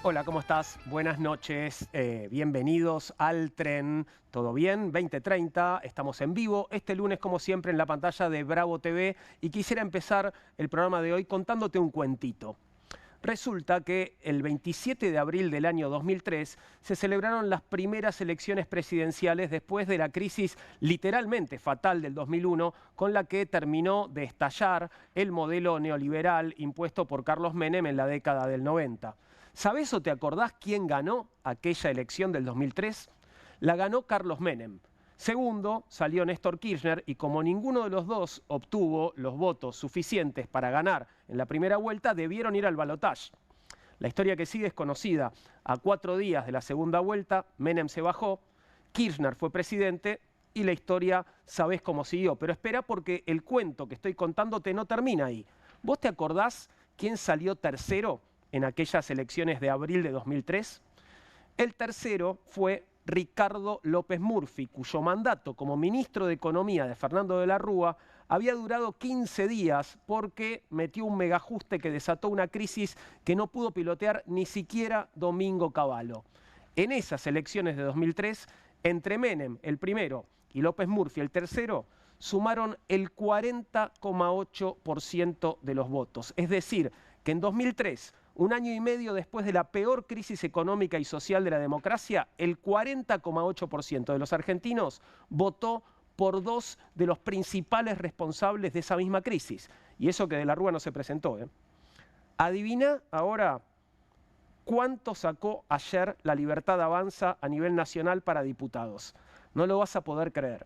Hola, ¿cómo estás? Buenas noches, bienvenidos al Tren. ¿Todo bien? 20:30, estamos en vivo este lunes como siempre en la pantalla de Bravo TV y quisiera empezar el programa de hoy contándote un cuentito. Resulta que el 27 de abril del año 2003 se celebraron las primeras elecciones presidenciales después de la crisis literalmente fatal del 2001, con la que terminó de estallar el modelo neoliberal impuesto por Carlos Menem en la década del 90. ¿Sabés o te acordás quién ganó aquella elección del 2003? La ganó Carlos Menem. Segundo, salió Néstor Kirchner y como ninguno de los dos obtuvo los votos suficientes para ganar en la primera vuelta, debieron ir al balotaje. La historia que sigue es conocida. A 4 días de la segunda vuelta, Menem se bajó, Kirchner fue presidente y la historia sabés cómo siguió. Pero espera porque el cuento que estoy contándote no termina ahí. ¿Vos te acordás quién salió tercero en aquellas elecciones de abril de 2003? El tercero fue Ricardo López Murphy, cuyo mandato como ministro de Economía de Fernando de la Rúa había durado 15 días porque metió un megaajuste que desató una crisis que no pudo pilotear ni siquiera Domingo Cavallo. En esas elecciones de 2003, entre Menem, el primero, y López Murphy, el tercero, sumaron el 40,8% de los votos. Es decir, que en 2003, un año y medio después de la peor crisis económica y social de la democracia, el 40,8% de los argentinos votó por dos de los principales responsables de esa misma crisis. Y eso que de la Rúa no se presentó. Adivina ahora cuánto sacó ayer La Libertad Avanza a nivel nacional para diputados. No lo vas a poder creer.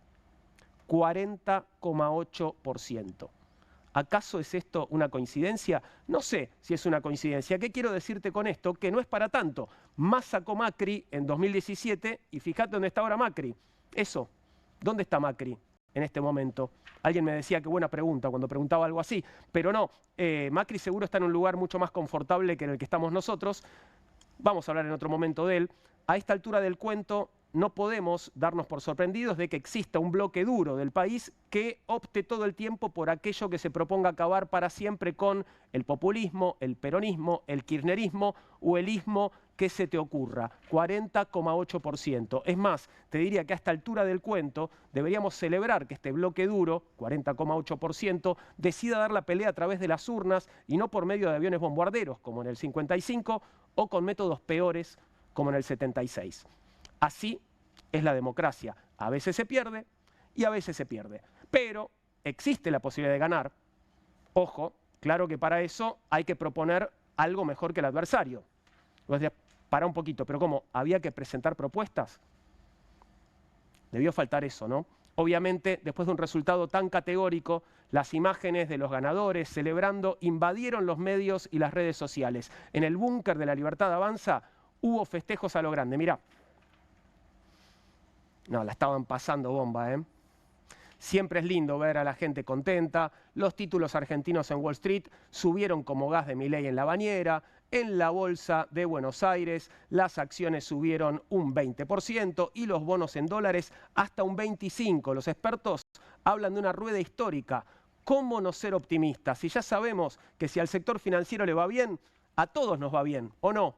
40,8%. ¿Acaso es esto una coincidencia? No sé si es una coincidencia. ¿Qué quiero decirte con esto? Que no es para tanto. Más sacó Macri en 2017 y fíjate dónde está ahora Macri. Eso, ¿dónde está Macri en este momento? Alguien me decía, qué buena pregunta cuando preguntaba algo así, pero no, Macri seguro está en un lugar mucho más confortable que en el que estamos nosotros. Vamos a hablar en otro momento de él. A esta altura del cuento no podemos darnos por sorprendidos de que exista un bloque duro del país que opte todo el tiempo por aquello que se proponga acabar para siempre con el populismo, el peronismo, el kirchnerismo o el ismo que se te ocurra. 40,8%. Es más, te diría que a esta altura del cuento deberíamos celebrar que este bloque duro, 40,8%, decida dar la pelea a través de las urnas y no por medio de aviones bombarderos como en el 55 o con métodos peores como en el 76. Así es la democracia. A veces se pierde y a veces se pierde. Pero existe la posibilidad de ganar. Ojo, claro que para eso hay que proponer algo mejor que el adversario. Vos decías, para un poquito, pero ¿cómo? ¿Había que presentar propuestas? Debió faltar eso, ¿no? Obviamente, después de un resultado tan categórico, las imágenes de los ganadores celebrando invadieron los medios y las redes sociales. En el búnker de La Libertad Avanza hubo festejos a lo grande. Mirá. No, la estaban pasando bomba, ¿eh? Siempre es lindo ver a la gente contenta. Los títulos argentinos en Wall Street subieron como gas de Milei en la bañera. En la bolsa de Buenos Aires las acciones subieron un 20% y los bonos en dólares hasta un 25%. Los expertos hablan de una rueda histórica. ¿Cómo no ser optimistas? Si ya sabemos que si al sector financiero le va bien, a todos nos va bien, ¿o no?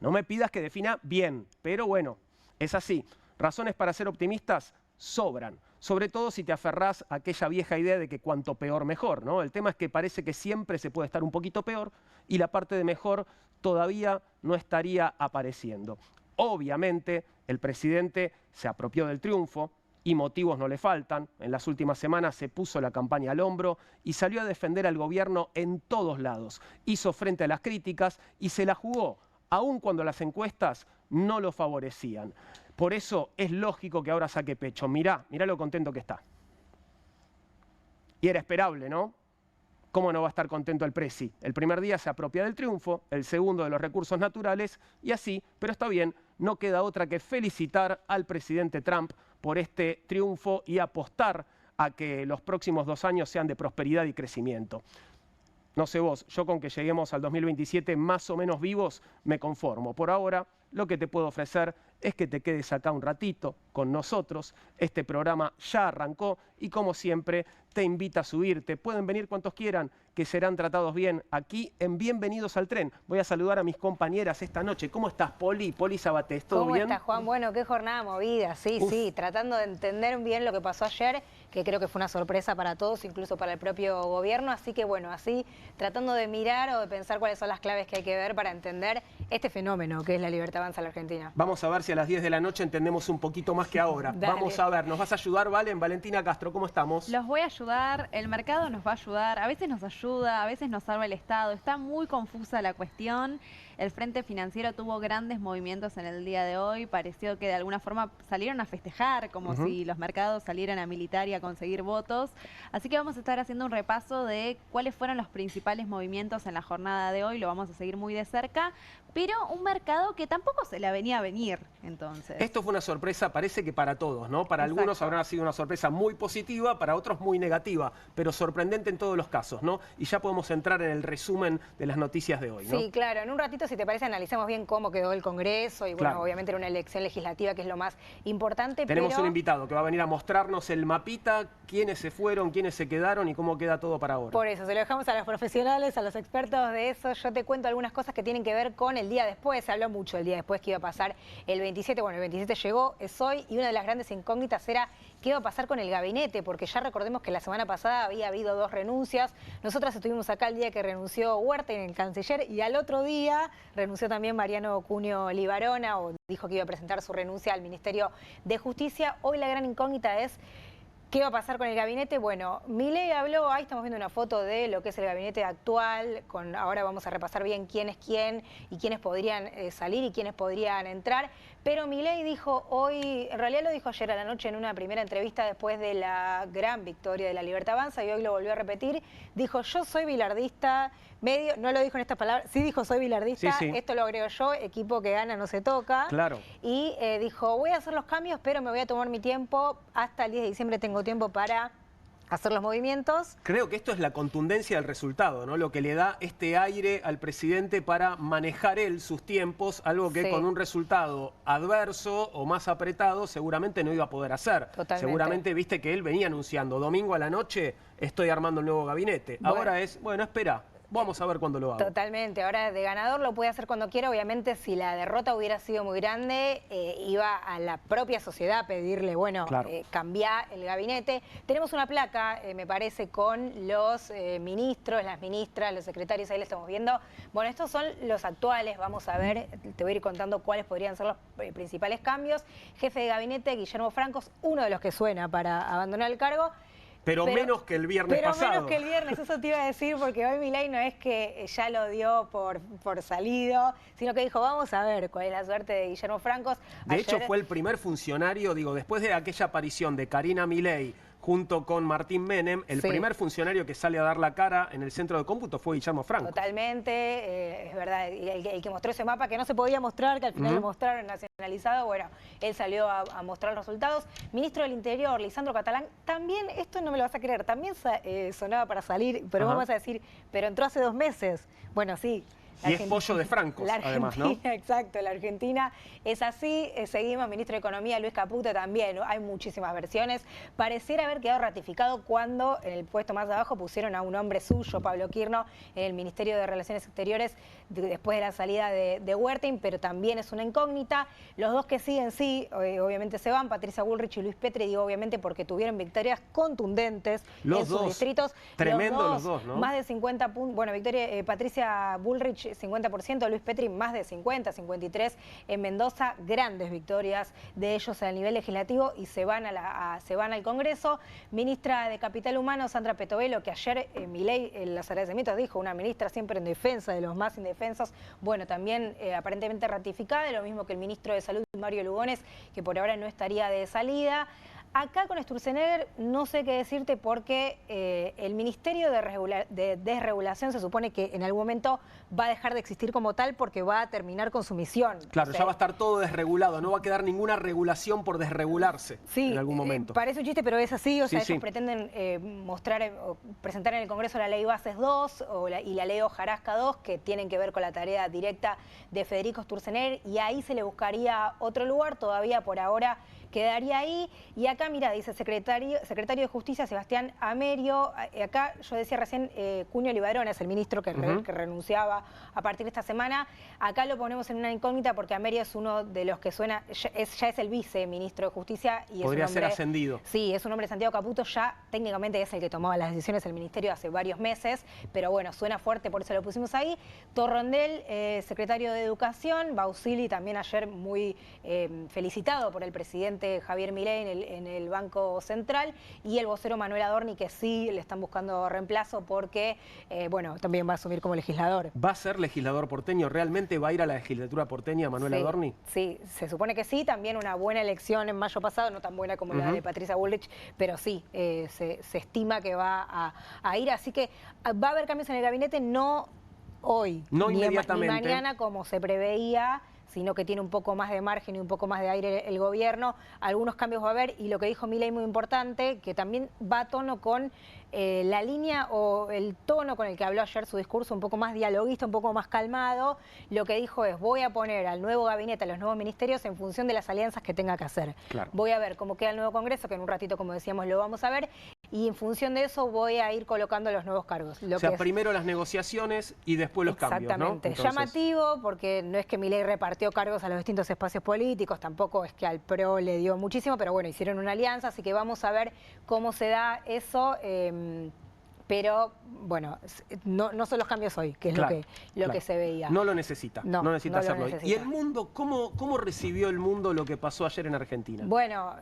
No me pidas que defina bien, pero bueno, es así. Razones para ser optimistas sobran, sobre todo si te aferrás a aquella vieja idea de que cuanto peor mejor, ¿no? El tema es que parece que siempre se puede estar un poquito peor y la parte de mejor todavía no estaría apareciendo. Obviamente el presidente se apropió del triunfo y motivos no le faltan. En las últimas semanas se puso la campaña al hombro y salió a defender al gobierno en todos lados. Hizo frente a las críticas y se la jugó, aun cuando las encuestas no lo favorecían. Por eso es lógico que ahora saque pecho. Mirá lo contento que está. Y era esperable, ¿no? ¿Cómo no va a estar contento el presi? El primer día se apropia del triunfo, el segundo de los recursos naturales y así, pero está bien, no queda otra que felicitar al presidente Trump por este triunfo y apostar a que los próximos 2 años sean de prosperidad y crecimiento. No sé vos, yo con que lleguemos al 2027 más o menos vivos me conformo. Por ahora, lo que te puedo ofrecer es que te quedes acá un ratito con nosotros. Este programa ya arrancó y como siempre te invita a subirte. Pueden venir cuantos quieran, que serán tratados bien aquí en Bienvenidos al Tren. Voy a saludar a mis compañeras esta noche. ¿Cómo estás, Poli? Poli Sabatés, ¿todo bien? ¿Cómo estás, Juan? Bueno, qué jornada movida, sí, tratando de entender bien lo que pasó ayer, que creo que fue una sorpresa para todos, incluso para el propio gobierno, así que bueno, así tratando de mirar o de pensar cuáles son las claves que hay que ver para entender este fenómeno que es la Libertad Avanza en la Argentina. Vamos a ver si a las 10 de la noche entendemos un poquito más que ahora. Vamos a ver, ¿nos vas a ayudar, Valen? Valentina Castro, ¿cómo estamos? Los voy a ayudar, el mercado nos va a ayudar, a veces nos ayuda, a veces nos salva el Estado, está muy confusa la cuestión. El Frente Financiero tuvo grandes movimientos en el día de hoy, pareció que de alguna forma salieron a festejar, como si los mercados salieran a militar y a conseguir votos. Así que vamos a estar haciendo un repaso de cuáles fueron los principales movimientos en la jornada de hoy, lo vamos a seguir muy de cerca, pero un mercado que tampoco se la venía a venir, entonces. Esto fue una sorpresa, parece que para todos, ¿no? Para algunos habrá sido una sorpresa muy positiva, para otros muy negativa, pero sorprendente en todos los casos, ¿no? Y ya podemos entrar en el resumen de las noticias de hoy, ¿no? Sí, claro, en un ratito, si te parece, analicemos bien cómo quedó el Congreso y bueno, obviamente era una elección legislativa que es lo más importante. Tenemos un invitado que va a venir a mostrarnos el mapita, quiénes se fueron, quiénes se quedaron y cómo queda todo para ahora. Por eso, se lo dejamos a los profesionales, a los expertos de eso. Yo te cuento algunas cosas que tienen que ver con el día después. Se habló mucho el día después que iba a pasar el 27. Bueno, el 27 llegó, es hoy, y una de las grandes incógnitas era qué iba a pasar con el gabinete, porque ya recordemos que la semana pasada había habido 2 renuncias. Nosotras estuvimos acá el día que renunció Huerta en el canciller y al otro día renunció también Mariano Cunio Libarona, o dijo que iba a presentar su renuncia al Ministerio de Justicia. Hoy la gran incógnita es ¿qué va a pasar con el gabinete? Bueno, Milei habló, ahí estamos viendo una foto de lo que es el gabinete actual, ahora vamos a repasar bien quién es quién y quiénes podrían salir y quiénes podrían entrar, pero Milei dijo hoy, en realidad lo dijo ayer a la noche en una primera entrevista después de la gran victoria de la Libertad Avanza y hoy lo volvió a repetir, dijo yo soy bilardista, no lo dijo en estas palabras, sí dijo soy bilardista, esto lo agrego yo, equipo que gana no se toca, y dijo voy a hacer los cambios pero me voy a tomar mi tiempo, hasta el 10 de diciembre tengo tiempo para hacer los movimientos. Creo que esto es la contundencia del resultado, ¿no? Lo que le da este aire al presidente para manejar él sus tiempos, algo que con un resultado adverso o más apretado seguramente no iba a poder hacer. Totalmente. Seguramente viste que él venía anunciando domingo a la noche estoy armando el nuevo gabinete. Bueno. Ahora es, bueno, espera. Vamos a ver cuándo lo hago. Totalmente. Ahora de ganador lo puede hacer cuando quiera. Obviamente si la derrota hubiera sido muy grande, iba a la propia sociedad a pedirle, bueno, cambiar el gabinete. Tenemos una placa, me parece, con los ministros, las ministras, los secretarios, ahí lo estamos viendo. Bueno, estos son los actuales. Vamos a ver, te voy a ir contando cuáles podrían ser los principales cambios. Jefe de gabinete, Guillermo Francos, uno de los que suena para abandonar el cargo. Pero menos que el viernes pasado. Pero menos que el viernes, eso te iba a decir, porque hoy Milei no es que ya lo dio por salido, sino que dijo, vamos a ver cuál es la suerte de Guillermo Francos. De hecho, fue el primer funcionario, digo, después de aquella aparición de Karina Milei junto con Martín Menem, el primer funcionario que sale a dar la cara en el centro de cómputo fue Guillermo Francos. Totalmente, es verdad, el que mostró ese mapa que no se podía mostrar, que al final lo mostraron nacionalizado, bueno, él salió a mostrar los resultados. Ministro del Interior, Lisandro Catalán, también, esto no me lo vas a creer, también sonaba para salir, pero vamos a decir, pero entró hace 2 meses. Bueno, sí. Y es pollo de Francos, además, ¿no? Exacto, la Argentina es así. Seguimos, ministro de Economía, Luis Caputo, también. Hay muchísimas versiones. Pareciera haber quedado ratificado cuando en el puesto más abajo pusieron a un hombre suyo, Pablo Quirno, en el Ministerio de Relaciones Exteriores después de la salida de Huertin, pero también es una incógnita. Los dos que siguen, sí, obviamente se van, Patricia Bullrich y Luis Petri, digo obviamente porque tuvieron victorias contundentes en sus distritos. Tremendo los dos, ¿no? Más de 50 puntos. Bueno, Patricia Bullrich 50%, Luis Petri más de 50, 53 en Mendoza, grandes victorias de ellos a nivel legislativo y se van al Congreso. Ministra de Capital Humano, Sandra Petovelo, que ayer Milei en los agradecimientos dijo, una ministra siempre en defensa de los más indefensos, bueno, también aparentemente ratificada, lo mismo que el ministro de Salud, Mario Lugones, que por ahora no estaría de salida. Acá con Sturzenegger no sé qué decirte porque el Ministerio de Desregulación se supone que en algún momento va a dejar de existir como tal porque va a terminar con su misión. Claro, O sea, ya va a estar todo desregulado, no va a quedar ninguna regulación por desregularse sí, en algún momento. Parece un chiste, pero es así. O sea, Sí, ellos pretenden o presentar en el Congreso la Ley Bases 2 y la Ley Hojarasca 2, que tienen que ver con la tarea directa de Federico Sturzenegger, y ahí se le buscaría otro lugar. Todavía por ahora quedaría ahí. Y acá, mira, dice secretario de Justicia Sebastián Amerio. Acá yo decía recién, Cuño Libarón es el ministro que renunciaba a partir de esta semana. Acá lo ponemos en una incógnita porque Amerio es uno de los que suena, ya es el viceministro de Justicia. Y podría ser ascendido. Sí, es un hombre de Santiago Caputo, ya técnicamente es el que tomaba las decisiones del ministerio hace varios meses, pero bueno, suena fuerte, por eso lo pusimos ahí. Torrondel, secretario de Educación. Bausili también ayer muy felicitado por el presidente Javier Milei en el Banco Central, y el vocero Manuel Adorni, que sí le están buscando reemplazo porque, bueno, también va a asumir como legislador. ¿Va a ser legislador porteño? ¿Realmente va a ir a la legislatura porteña Manuel Adorni? Sí, se supone que sí. También una buena elección en mayo pasado, no tan buena como la de Patricia Bullrich, pero sí, se estima que va a ir. Así que va a haber cambios en el gabinete, no hoy, no ni inmediatamente, ni mañana como se preveía, sino que tiene un poco más de margen y un poco más de aire el gobierno. Algunos cambios va a haber, y lo que dijo Milei muy importante, que también va a tono con la línea o el tono con el que habló ayer su discurso, un poco más dialoguista, un poco más calmado. Lo que dijo es: voy a poner al nuevo gabinete, a los nuevos ministerios en función de las alianzas que tenga que hacer. Claro. Voy a ver cómo queda el nuevo Congreso, que en un ratito, como decíamos, lo vamos a ver, y en función de eso voy a ir colocando los nuevos cargos. O sea, primero las negociaciones y después los cambios, ¿no? Exactamente. Llamativo, porque no es que Milei repartió cargos a los distintos espacios políticos, tampoco es que al PRO le dio muchísimo, pero bueno, hicieron una alianza, así que vamos a ver cómo se da eso. Pero bueno, no son los cambios hoy, que es lo que se veía. No lo necesita, no necesita hacerlo. Necesita. ¿Y el mundo, cómo recibió el mundo lo que pasó ayer en Argentina? Bueno,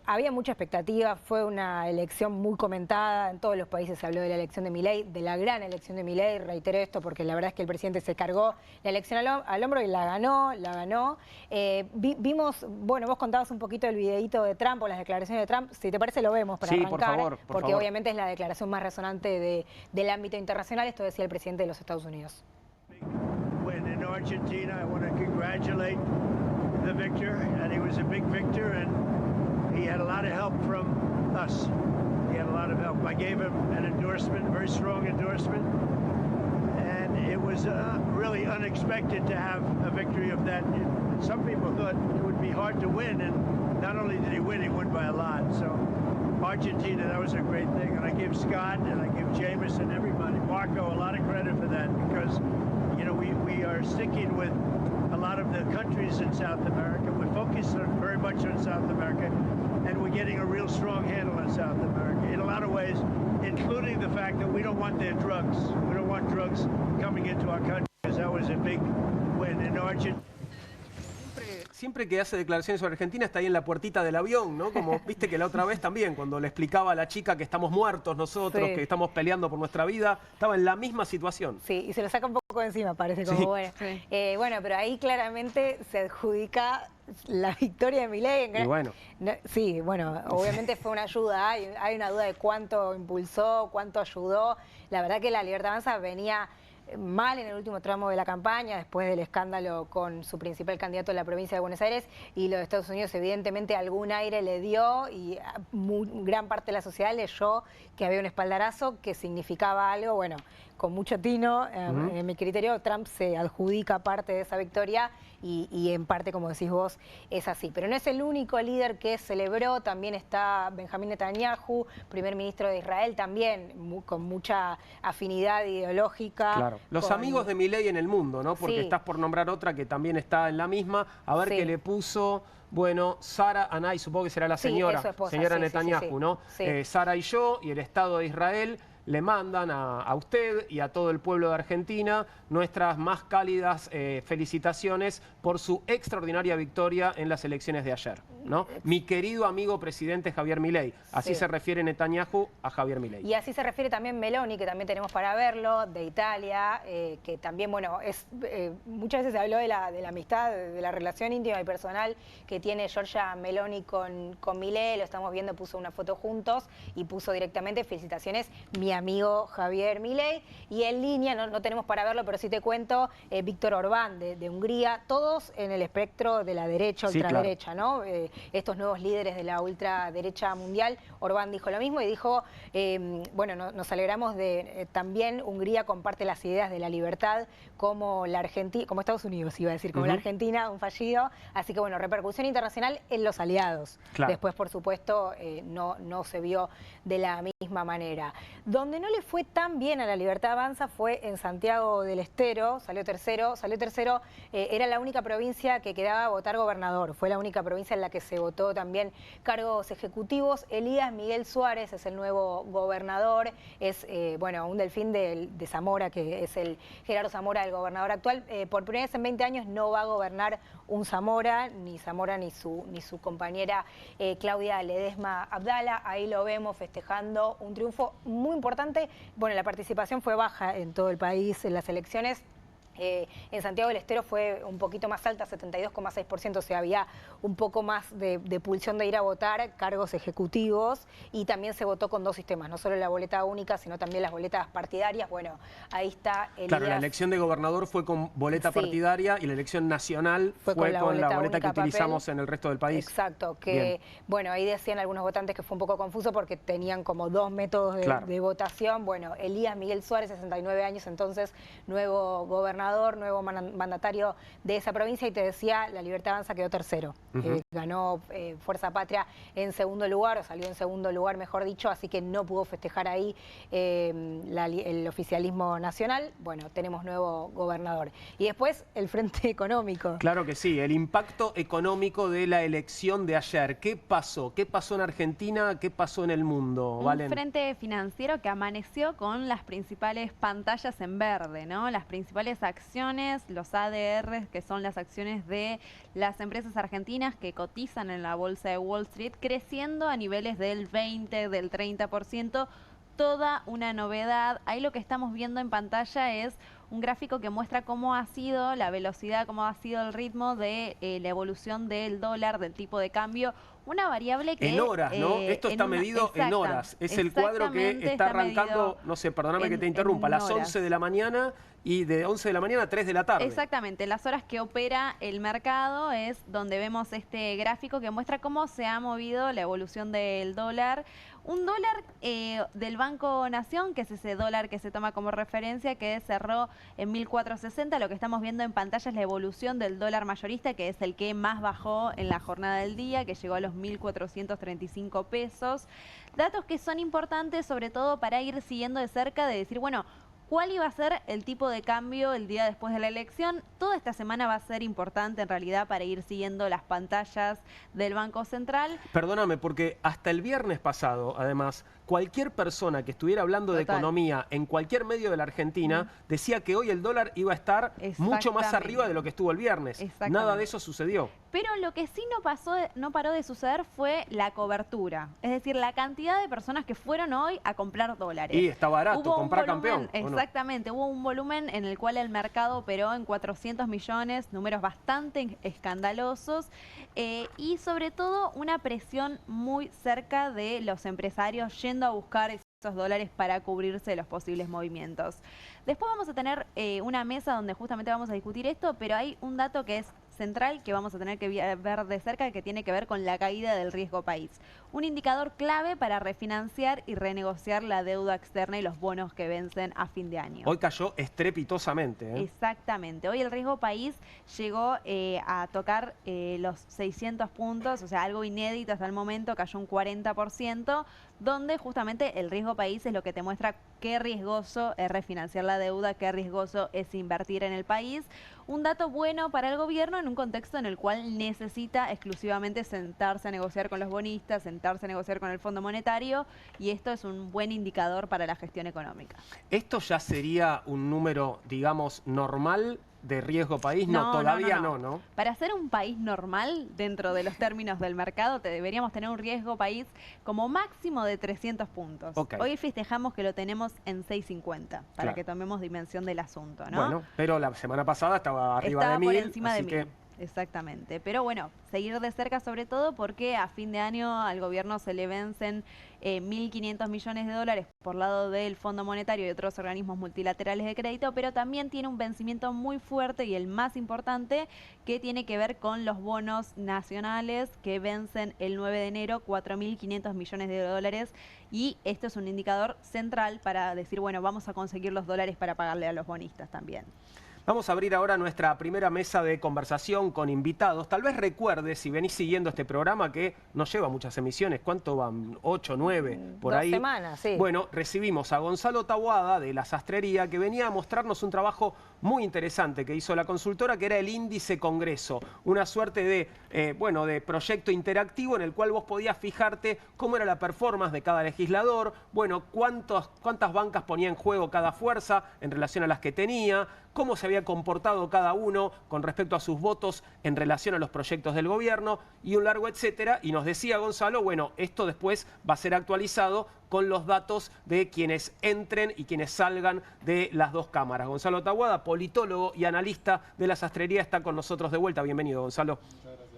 había mucha expectativa, fue una elección muy comentada, en todos los países se habló de la elección de Milei, de la gran elección de Milei. Reitero esto porque la verdad es que el presidente se cargó la elección al hombro y la ganó. Vimos, bueno, vos contabas un poquito el videíto de Trump o las declaraciones de Trump. Si te parece lo vemos para arrancar, por favor, porque obviamente es la declaración más resonante del ámbito internacional. Esto decía el presidente de los Estados Unidos. When in Argentina, I want to congratulate the victor, and he was a big victor, and he had a lot of help from us. He had a lot of help. I gave him an endorsement, a very strong endorsement, and it was really unexpected to have a victory of that. Some people thought it would be hard to win, and not only did he won by a lot. So Argentina, that was a great thing, and I give Scott and I give Jameis and everybody, Marco, a lot of credit for that, because you know we are sticking with a lot of the countries in South America. We're focused very much on South America, and we're getting a real strong handle on South America in a lot of ways, including the fact that we don't want their drugs. We don't want drugs coming into our country, because that was a big win in Argentina. Siempre que hace declaraciones sobre Argentina está ahí en la puertita del avión, ¿no? Como viste que la otra vez también, cuando le explicaba a la chica que estamos muertos nosotros, que estamos peleando por nuestra vida, estaba en la misma situación. Sí, y se lo saca un poco de encima, parece, como bueno. Sí. Bueno, pero ahí claramente se adjudica la victoria de Milei. Y bueno. Sí, bueno, obviamente fue una ayuda. Hay una duda de cuánto impulsó, cuánto ayudó. La verdad que la Libertad Avanza venía mal en el último tramo de la campaña, después del escándalo con su principal candidato en la provincia de Buenos Aires, y los Estados Unidos evidentemente algún aire le dio, y gran parte de la sociedad leyó que había un espaldarazo que significaba algo. Bueno, con mucho tino, en mi criterio, Trump se adjudica parte de esa victoria, y en parte, como decís vos, es así. Pero no es el único líder que celebró, también está Benjamín Netanyahu, primer ministro de Israel, también con mucha afinidad ideológica. Claro. Los amigos de Milei en el mundo, ¿no? Porque estás por nombrar otra que también está en la misma. A ver qué le puso. Bueno, Sara Anay, supongo que será la señora, esposa, señora Netanyahu, ¿no? Sí. Sara y yo, y el Estado de Israel. le mandan a usted y a todo el pueblo de Argentina nuestras más cálidas felicitaciones por su extraordinaria victoria en las elecciones de ayer, ¿no? Mi querido amigo presidente Javier Milei. Así se refiere Netanyahu a Javier Milei. Y así se refiere también Meloni, que también tenemos para verlo, de Italia, que también, bueno, muchas veces se habló de la amistad, de la relación íntima y personal que tiene Giorgia Meloni con Milei. Lo estamos viendo, puso una foto juntos y puso directamente felicitaciones mi amigo Javier Milei. Y en línea, no tenemos para verlo, pero sí te cuento, Víctor Orbán de Hungría, todos en el espectro de la derecha, ultraderecha, ¿no? Estos nuevos líderes de la ultraderecha mundial. Orbán dijo lo mismo y dijo, bueno, nos alegramos de también Hungría comparte las ideas de la libertad como la Argentina, como Estados Unidos iba a decir, como la Argentina, un fallido. Así que bueno, repercusión internacional en los aliados. Después, por supuesto, no se vio de la misma manera. Donde no le fue tan bien a la Libertad Avanza fue en Santiago del Estero, salió tercero, era la única provincia que quedaba a votar gobernador, fue la única provincia en la que se votó también cargos ejecutivos. Elías Miguel Suárez es el nuevo gobernador, es bueno, un delfín de Zamora, que es el Gerardo Zamora, el gobernador actual. Por primera vez en 20 años no va a gobernar un Zamora ni su compañera Claudia Ledesma Abdala. Ahí lo vemos festejando un triunfo muy importante. Bueno, la participación fue baja en todo el país en las elecciones. En Santiago del Estero fue un poquito más alta, 72,6%, o sea, había un poco más de pulsión de ir a votar, cargos ejecutivos, y también se votó con dos sistemas, no solo la boleta única, sino también las boletas partidarias. Bueno, ahí está Elías. Claro, la elección de gobernador fue con boleta partidaria y la elección nacional fue con la boleta que utilizamos en el resto del país. Exacto, que bueno, ahí decían algunos votantes que fue un poco confuso porque tenían como dos métodos de votación. Bueno, Elías Miguel Suárez, 69 años, entonces nuevo gobernador, nuevo mandatario de esa provincia, y te decía, la Libertad Avanza quedó tercero. Ganó Fuerza Patria en segundo lugar, o salió en segundo lugar, mejor dicho, así que no pudo festejar ahí el oficialismo nacional. Bueno, tenemos nuevo gobernador. Y después, el Frente Económico. Claro que sí, el impacto económico de la elección de ayer. ¿Qué pasó? ¿Qué pasó en Argentina? ¿Qué pasó en el mundo, Valen? Un frente financiero que amaneció con las principales pantallas en verde, ¿no? Las principales acciones, los ADR, que son las acciones de las empresas argentinas que cotizan en la bolsa de Wall Street, creciendo a niveles del 20, del 30%, toda una novedad. Ahí lo que estamos viendo en pantalla es un gráfico que muestra cómo ha sido la velocidad, cómo ha sido el ritmo de la evolución del dólar, del tipo de cambio. Una variable que... En horas, ¿no? Esto está medido en horas. Es el cuadro que está arrancando, no sé, perdóname que te interrumpa, a las 11 de la mañana y de 11 de la mañana a 3 de la tarde. Exactamente, las horas que opera el mercado es donde vemos este gráfico que muestra cómo se ha movido la evolución del dólar. Un dólar del Banco Nación, que es ese dólar que se toma como referencia, que cerró en 1.460. Lo que estamos viendo en pantalla es la evolución del dólar mayorista, que es el que más bajó en la jornada del día, que llegó a los 1.435 pesos. Datos que son importantes, sobre todo para ir siguiendo de cerca, de decir, bueno, ¿cuál iba a ser el tipo de cambio el día después de la elección? Toda esta semana va a ser importante en realidad para ir siguiendo las pantallas del Banco Central. Perdóname, porque hasta el viernes pasado, además, cualquier persona que estuviera hablando de economía en cualquier medio de la Argentina decía que hoy el dólar iba a estar mucho más arriba de lo que estuvo el viernes. Nada de eso sucedió. Pero lo que sí no paró de suceder fue la cobertura. Es decir, la cantidad de personas que fueron hoy a comprar dólares. Y está barato, comprar campeón. Exactamente, hubo un volumen en el cual el mercado operó en 400 millones, números bastante escandalosos, y sobre todo una presión muy cerca de los empresarios yendo a buscar esos dólares para cubrirse de los posibles movimientos. Después vamos a tener una mesa donde justamente vamos a discutir esto, pero hay un dato que es central que vamos a tener que ver de cerca, que tiene que ver con la caída del riesgo país. Un indicador clave para refinanciar y renegociar la deuda externa y los bonos que vencen a fin de año. Hoy cayó estrepitosamente. Exactamente. Hoy el riesgo país llegó a tocar los 600 puntos, o sea, algo inédito hasta el momento, cayó un 40%, donde justamente el riesgo país es lo que te muestra qué riesgoso es refinanciar la deuda, qué riesgoso es invertir en el país. Un dato bueno para el gobierno en un contexto en el cual necesita exclusivamente sentarse a negociar con los bonistas, sentarse a negociar con el Fondo Monetario, y esto es un buen indicador para la gestión económica. ¿Esto ya sería un número, digamos, normal de riesgo país? No, todavía no. Para ser un país normal, dentro de los términos del mercado, deberíamos tener un riesgo país como máximo de 300 puntos. Okay. Hoy festejamos que lo tenemos en 650, para claro, que tomemos dimensión del asunto, ¿no? Bueno, pero la semana pasada estaba arriba de 1000. Por encima de 1000. Que... Exactamente, pero bueno, seguir de cerca sobre todo porque a fin de año al gobierno se le vencen 1.500 millones de dólares por lado del Fondo Monetario y otros organismos multilaterales de crédito, pero también tiene un vencimiento muy fuerte y el más importante que tiene que ver con los bonos nacionales que vencen el 9 de enero, 4.500 millones de dólares, y esto es un indicador central para decir, bueno, vamos a conseguir los dólares para pagarle a los bonistas también. Vamos a abrir ahora nuestra primera mesa de conversación con invitados. Tal vez recuerdes, si venís siguiendo este programa, que no lleva muchas emisiones. ¿Cuánto van? ¿8, 9? Por ahí. 2 semanas, sí. Bueno, recibimos a Gonzalo Taboada de La Sastrería, que venía a mostrarnos un trabajo muy interesante que hizo la consultora, que era el Índice Congreso. Una suerte de, de proyecto interactivo en el cual vos podías fijarte cómo era la performance de cada legislador, cuántas bancas ponía en juego cada fuerza en relación a las que tenía, cómo se había comportado cada uno con respecto a sus votos en relación a los proyectos del gobierno y un largo etcétera. Y nos decía Gonzalo, bueno, esto después va a ser actualizado con los datos de quienes entren y quienes salgan de las dos cámaras. Gonzalo Taboada, politólogo y analista de La Sastrería, está con nosotros de vuelta. Bienvenido, Gonzalo. Muchas gracias.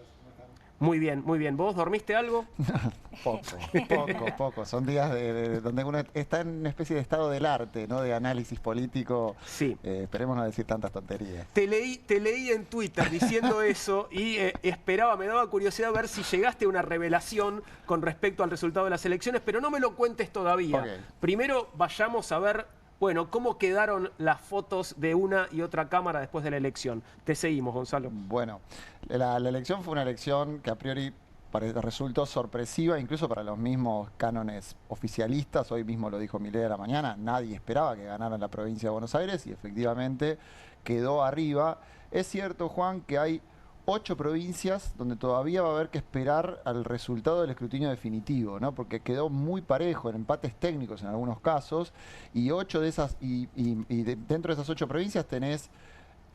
Muy bien, muy bien. ¿Vos dormiste algo? Poco. Son días donde uno está en una especie de estado del arte, ¿no? De análisis político. Sí. Esperemos no decir tantas tonterías. Te leí en Twitter diciendo eso y me daba curiosidad ver si llegaste a una revelación con respecto al resultado de las elecciones, pero no me lo cuentes todavía. Okay. Primero vayamos a ver, bueno, cómo quedaron las fotos de una y otra cámara después de la elección. Te seguimos, Gonzalo. Bueno, la elección fue una elección que a priori resultó sorpresiva, incluso para los mismos cánones oficialistas. Hoy mismo lo dijo Milei a la mañana, nadie esperaba que ganara la provincia de Buenos Aires y efectivamente quedó arriba. Es cierto, Juan, que hay 8 provincias donde todavía va a haber que esperar al resultado del escrutinio definitivo, ¿no? Porque quedó muy parejo, en empates técnicos en algunos casos, y 8 de esas, dentro de esas 8 provincias tenés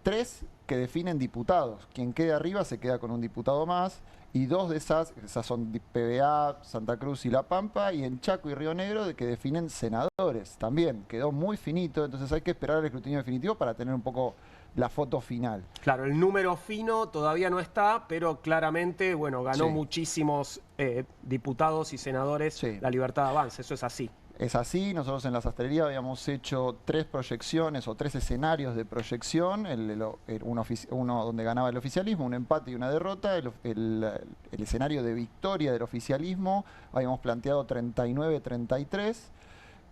3 que definen diputados. Quien quede arriba se queda con un diputado más, y 2 de esas son PBA, Santa Cruz y La Pampa, y en Chaco y Río Negro que definen senadores. También quedó muy finito, entonces hay que esperar al escrutinio definitivo para tener un poco la foto final. Claro, el número fino todavía no está, pero claramente, bueno, ganó muchísimos diputados y senadores la Libertad Avanza, eso es así. Es así, nosotros en La Sastrería habíamos hecho 3 proyecciones o 3 escenarios de proyección, uno donde ganaba el oficialismo, un empate y una derrota, el escenario de victoria del oficialismo habíamos planteado 39-33,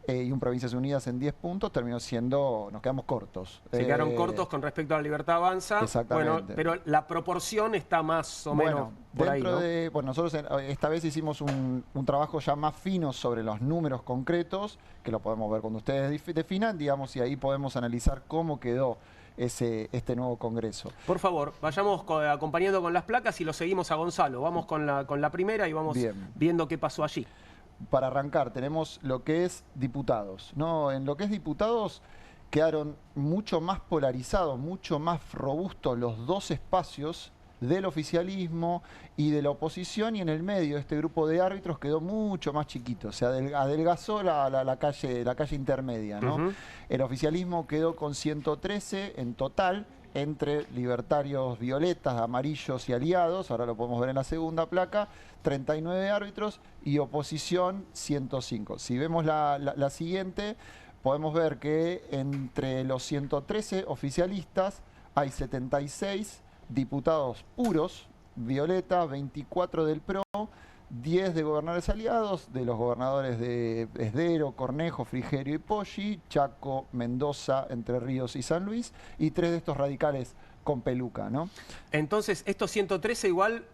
y un Provincias Unidas en 10 puntos, terminó siendo, nos quedamos cortos. Se quedaron cortos con respecto a la Libertad Avanza. Exactamente. Bueno, pero la proporción está más o menos por ahí, ¿no? Bueno, nosotros esta vez hicimos un trabajo ya más fino sobre los números concretos, que lo podemos ver cuando ustedes definan, digamos, y ahí podemos analizar cómo quedó este nuevo Congreso. Por favor, vayamos acompañando con las placas y lo seguimos a Gonzalo. Vamos con la primera y vamos viendo qué pasó allí. Para arrancar, tenemos lo que es diputados, ¿no? En lo que es diputados quedaron mucho más polarizados, mucho más robustos los 2 espacios del oficialismo y de la oposición, y en el medio este grupo de árbitros quedó mucho más chiquito, o sea, adelgazó la calle intermedia, ¿no? El oficialismo quedó con 113 en total, entre libertarios violetas, amarillos y aliados, ahora lo podemos ver en la segunda placa, 39 árbitros, y oposición 105. Si vemos la siguiente, podemos ver que entre los 113 oficialistas hay 76 diputados puros, violeta, 24 del PRO, 10 de gobernadores aliados, de los gobernadores de Esdero, Cornejo, Frigerio y Poggi, Chaco, Mendoza, Entre Ríos y San Luis, y 3 de estos radicales con peluca, ¿no? Entonces, estos 113 igual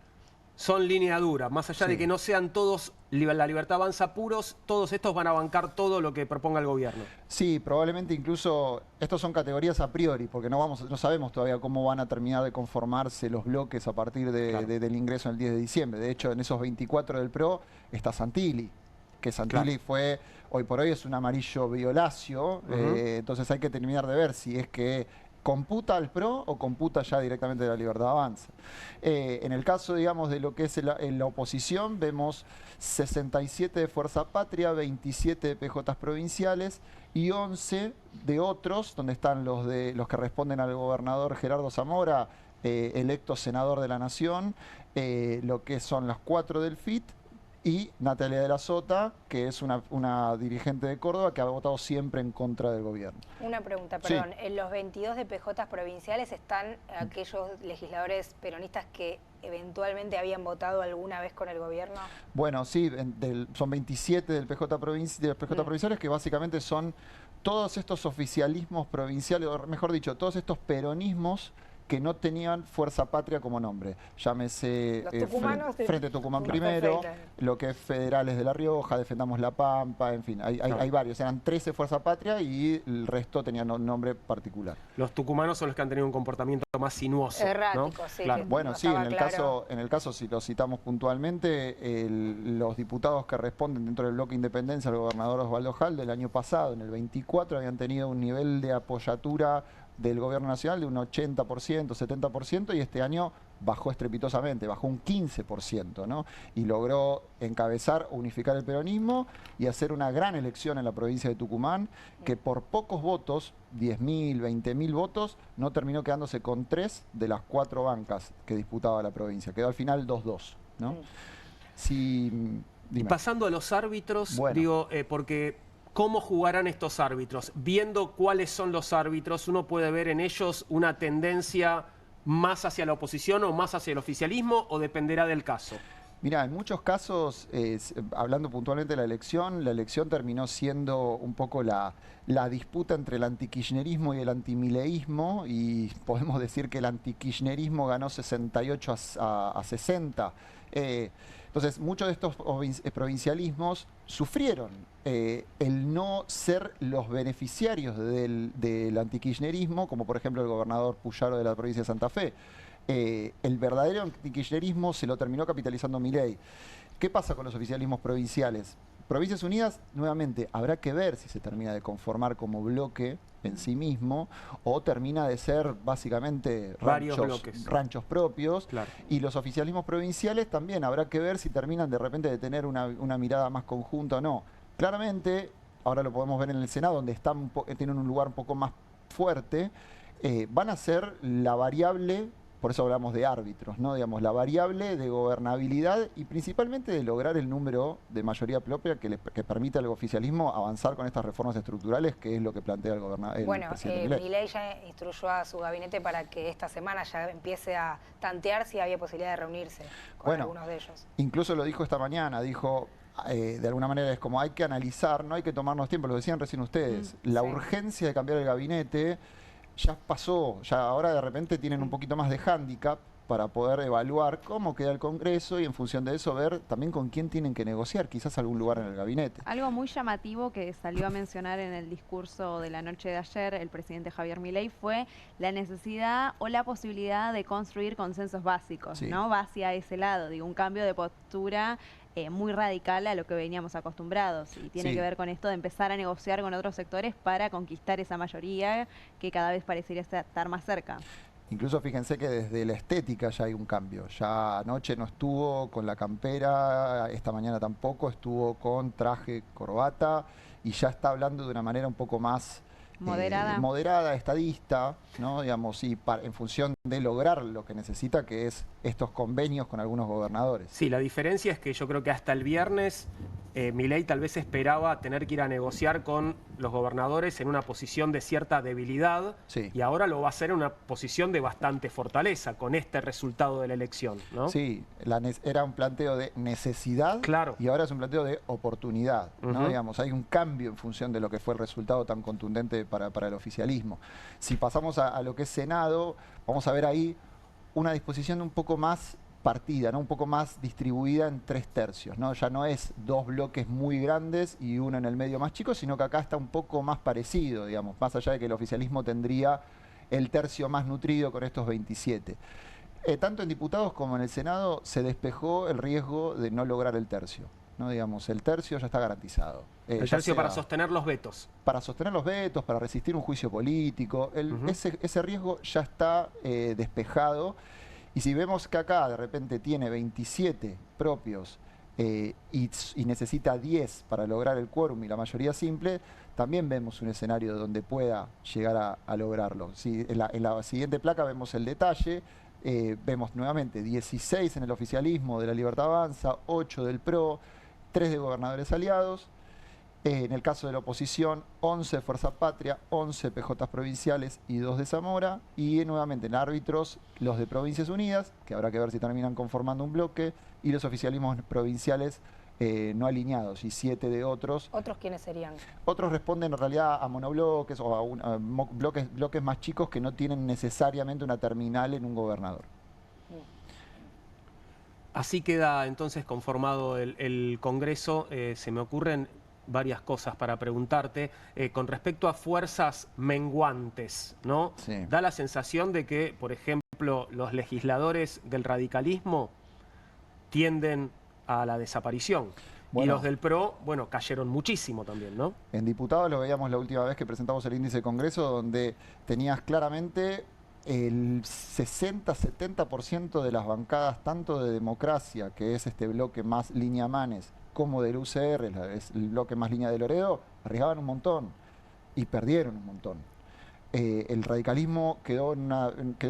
son línea dura, más allá de que no sean todos la Libertad Avanza puros, todos estos van a bancar todo lo que proponga el gobierno. Sí, probablemente incluso estos son categorías a priori, porque no sabemos todavía cómo van a terminar de conformarse los bloques a partir del ingreso el 10 de diciembre. De hecho, en esos 24 del PRO está Santilli, que Santilli fue, hoy por hoy es un amarillo violáceo, entonces hay que terminar de ver si es que ¿computa al PRO o computa ya directamente de la Libertad Avanza? En el caso, digamos, de lo que es la oposición, vemos 67 de Fuerza Patria, 27 de PJs provinciales y 11 de otros, donde están los que responden al gobernador Gerardo Zamora, electo senador de la Nación, lo que son los 4 del FIT, y Natalia de la Sota, que es una dirigente de Córdoba que ha votado siempre en contra del gobierno. Una pregunta, perdón. En los 22 de PJs provinciales están aquellos legisladores peronistas que eventualmente habían votado alguna vez con el gobierno. Bueno, sí, son 27 del PJ provinciales, que básicamente son todos estos oficialismos provinciales, o mejor dicho, todos estos peronismos que no tenían Fuerza Patria como nombre. Llámese Frente Tucumán Primero, lo que es Federales de La Rioja, Defendamos La Pampa, en fin, hay varios. Eran 13 Fuerza Patria y el resto tenían un nombre particular. Los tucumanos son los que han tenido un comportamiento más sinuoso, errático, ¿no? sí. Claro. Bueno, sí, en el caso, si lo citamos puntualmente, los diputados que responden dentro del bloque Independencia al gobernador Osvaldo Jalde, el año pasado, en el 24, habían tenido un nivel de apoyatura del gobierno nacional de un 80%, 70%, y este año bajó estrepitosamente, bajó un 15%, ¿no? Y logró encabezar, unificar el peronismo y hacer una gran elección en la provincia de Tucumán, que por pocos votos, 10.000, 20.000 votos, no terminó quedándose con 3 de las 4 bancas que disputaba la provincia. Quedó al final 2-2, ¿no? Y pasando a los árbitros, bueno, digo, porque ¿cómo jugarán estos árbitros? Viendo cuáles son los árbitros, uno puede ver en ellos una tendencia más hacia la oposición o más hacia el oficialismo, o dependerá del caso. Mira, en muchos casos, hablando puntualmente de la elección terminó siendo un poco la disputa entre el antikirchnerismo y el antimileísmo, y podemos decir que el antikirchnerismo ganó 68 a 60. Entonces, muchos de estos provincialismos sufrieron el no ser los beneficiarios del antikirchnerismo, como por ejemplo el gobernador Puyaro de la provincia de Santa Fe. El verdadero antikirchnerismo se lo terminó capitalizando Milei. ¿Qué pasa con los oficialismos provinciales? Provincias Unidas, nuevamente, habrá que ver si se termina de conformar como bloque en sí mismo o termina de ser básicamente ranchos propios. Claro. Y los oficialismos provinciales también habrá que ver si terminan de repente de tener una mirada más conjunta o no. Claramente, ahora lo podemos ver en el Senado, donde tienen un lugar un poco más fuerte, van a ser la variable. Por eso hablamos de árbitros, ¿no? Digamos, la variable de gobernabilidad y principalmente de lograr el número de mayoría propia que permita al oficialismo avanzar con estas reformas estructurales, que es lo que plantea el presidente Milei ya instruyó a su gabinete para que esta semana ya empiece a tantear si había posibilidad de reunirse con algunos de ellos. Incluso lo dijo esta mañana, dijo, de alguna manera es como hay que analizar, no hay que tomarnos tiempo, lo decían recién ustedes, la urgencia de cambiar el gabinete ya pasó, ya ahora de repente tienen un poquito más de hándicap para poder evaluar cómo queda el Congreso y en función de eso ver también con quién tienen que negociar, quizás algún lugar en el gabinete. Algo muy llamativo que salió a mencionar en el discurso de la noche de ayer el presidente Javier Milei fue la necesidad o la posibilidad de construir consensos básicos, ¿no? Va hacia ese lado, digo, un cambio de postura muy radical a lo que veníamos acostumbrados, y tiene que ver con esto de empezar a negociar con otros sectores para conquistar esa mayoría que cada vez parecería estar más cerca. Incluso fíjense que desde la estética ya hay un cambio. Ya anoche no estuvo con la campera, esta mañana tampoco, estuvo con traje, corbata, y ya está hablando de una manera un poco más moderada, estadista, ¿no? Digamos, y en función de lograr lo que necesita, que es estos convenios con algunos gobernadores. Sí, la diferencia es que yo creo que hasta el viernes Milei tal vez esperaba tener que ir a negociar con los gobernadores en una posición de cierta debilidad, y ahora lo va a hacer en una posición de bastante fortaleza con este resultado de la elección, ¿no? Sí, era un planteo de necesidad, y ahora es un planteo de oportunidad, ¿no? Digamos, hay un cambio en función de lo que fue el resultado tan contundente para el oficialismo. Si pasamos a lo que es Senado, vamos a ver ahí una disposición un poco más partida, ¿no? Un poco más distribuida en 3 tercios, ¿no? Ya no es 2 bloques muy grandes y uno en el medio más chico, sino que acá está un poco más parecido, digamos, más allá de que el oficialismo tendría el tercio más nutrido con estos 27. Tanto en diputados como en el Senado se despejó el riesgo de no lograr el tercio, ¿no? Digamos, el tercio ya está garantizado. El tercio para sostener los vetos. Para sostener los vetos, para resistir un juicio político, ese riesgo ya está despejado. Y si vemos que acá de repente tiene 27 propios y necesita 10 para lograr el quórum y la mayoría simple, también vemos un escenario donde pueda llegar a lograrlo. Si en la siguiente placa vemos el detalle, vemos nuevamente 16 en el oficialismo de la Libertad Avanza, 8 del PRO, 3 de gobernadores aliados. En el caso de la oposición, 11 de Fuerza Patria, 11 PJs provinciales y 2 de Zamora. Y nuevamente en árbitros, los de Provincias Unidas, que habrá que ver si terminan conformando un bloque, y los oficialismos provinciales no alineados y 7 de otros. ¿Otros quiénes serían? Otros responden en realidad a monobloques o a bloques más chicos que no tienen necesariamente una terminal en un gobernador. Así queda entonces conformado el Congreso. Se me ocurren varias cosas para preguntarte. Con respecto a fuerzas menguantes, ¿no? Sí. Da la sensación de que, por ejemplo, los legisladores del radicalismo tienden a la desaparición. Bueno, y los del PRO, bueno, cayeron muchísimo también, ¿no? En diputados lo veíamos la última vez que presentamos el índice de Congreso, donde tenías claramente el 60-70% de las bancadas, tanto de democracia, que es este bloque más línea Manes, como del UCR, es el bloque más línea de Loredo, arriesgaban un montón y perdieron un montón. El radicalismo quedó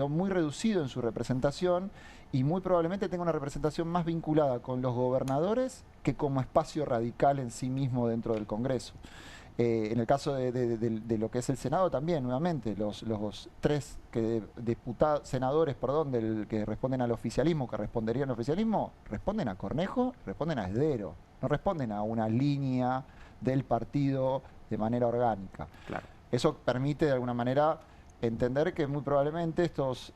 muy reducido en su representación y muy probablemente tenga una representación más vinculada con los gobernadores que como espacio radical en sí mismo dentro del Congreso. En el caso de lo que es el Senado también, nuevamente, los 3 senadores que responden al oficialismo, que responderían al oficialismo, responden a Cornejo, responden a Esdero, no responden a una línea del partido de manera orgánica. Claro. Eso permite de alguna manera entender que muy probablemente estos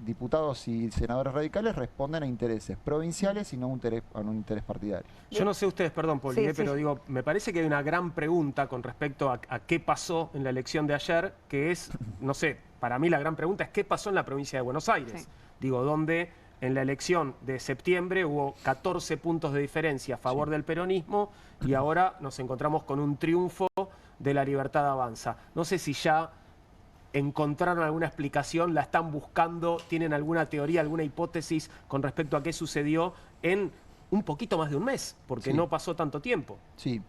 diputados y senadores radicales responden a intereses provinciales y no a un interés partidario. Yo no sé ustedes, perdón, Poli, Sí, pero digo, me parece que hay una gran pregunta con respecto a qué pasó en la elección de ayer, que es, no sé, para mí la gran pregunta es qué pasó en la provincia de Buenos Aires. Sí. Digo, donde en la elección de septiembre hubo 14 puntos de diferencia a favor del peronismo y ahora nos encontramos con un triunfo de la Libertad Avanza. No sé si ya encontraron alguna explicación, la están buscando, tienen alguna teoría, alguna hipótesis con respecto a qué sucedió en un poquito más de un mes, porque Sí. no pasó tanto tiempo. Sí.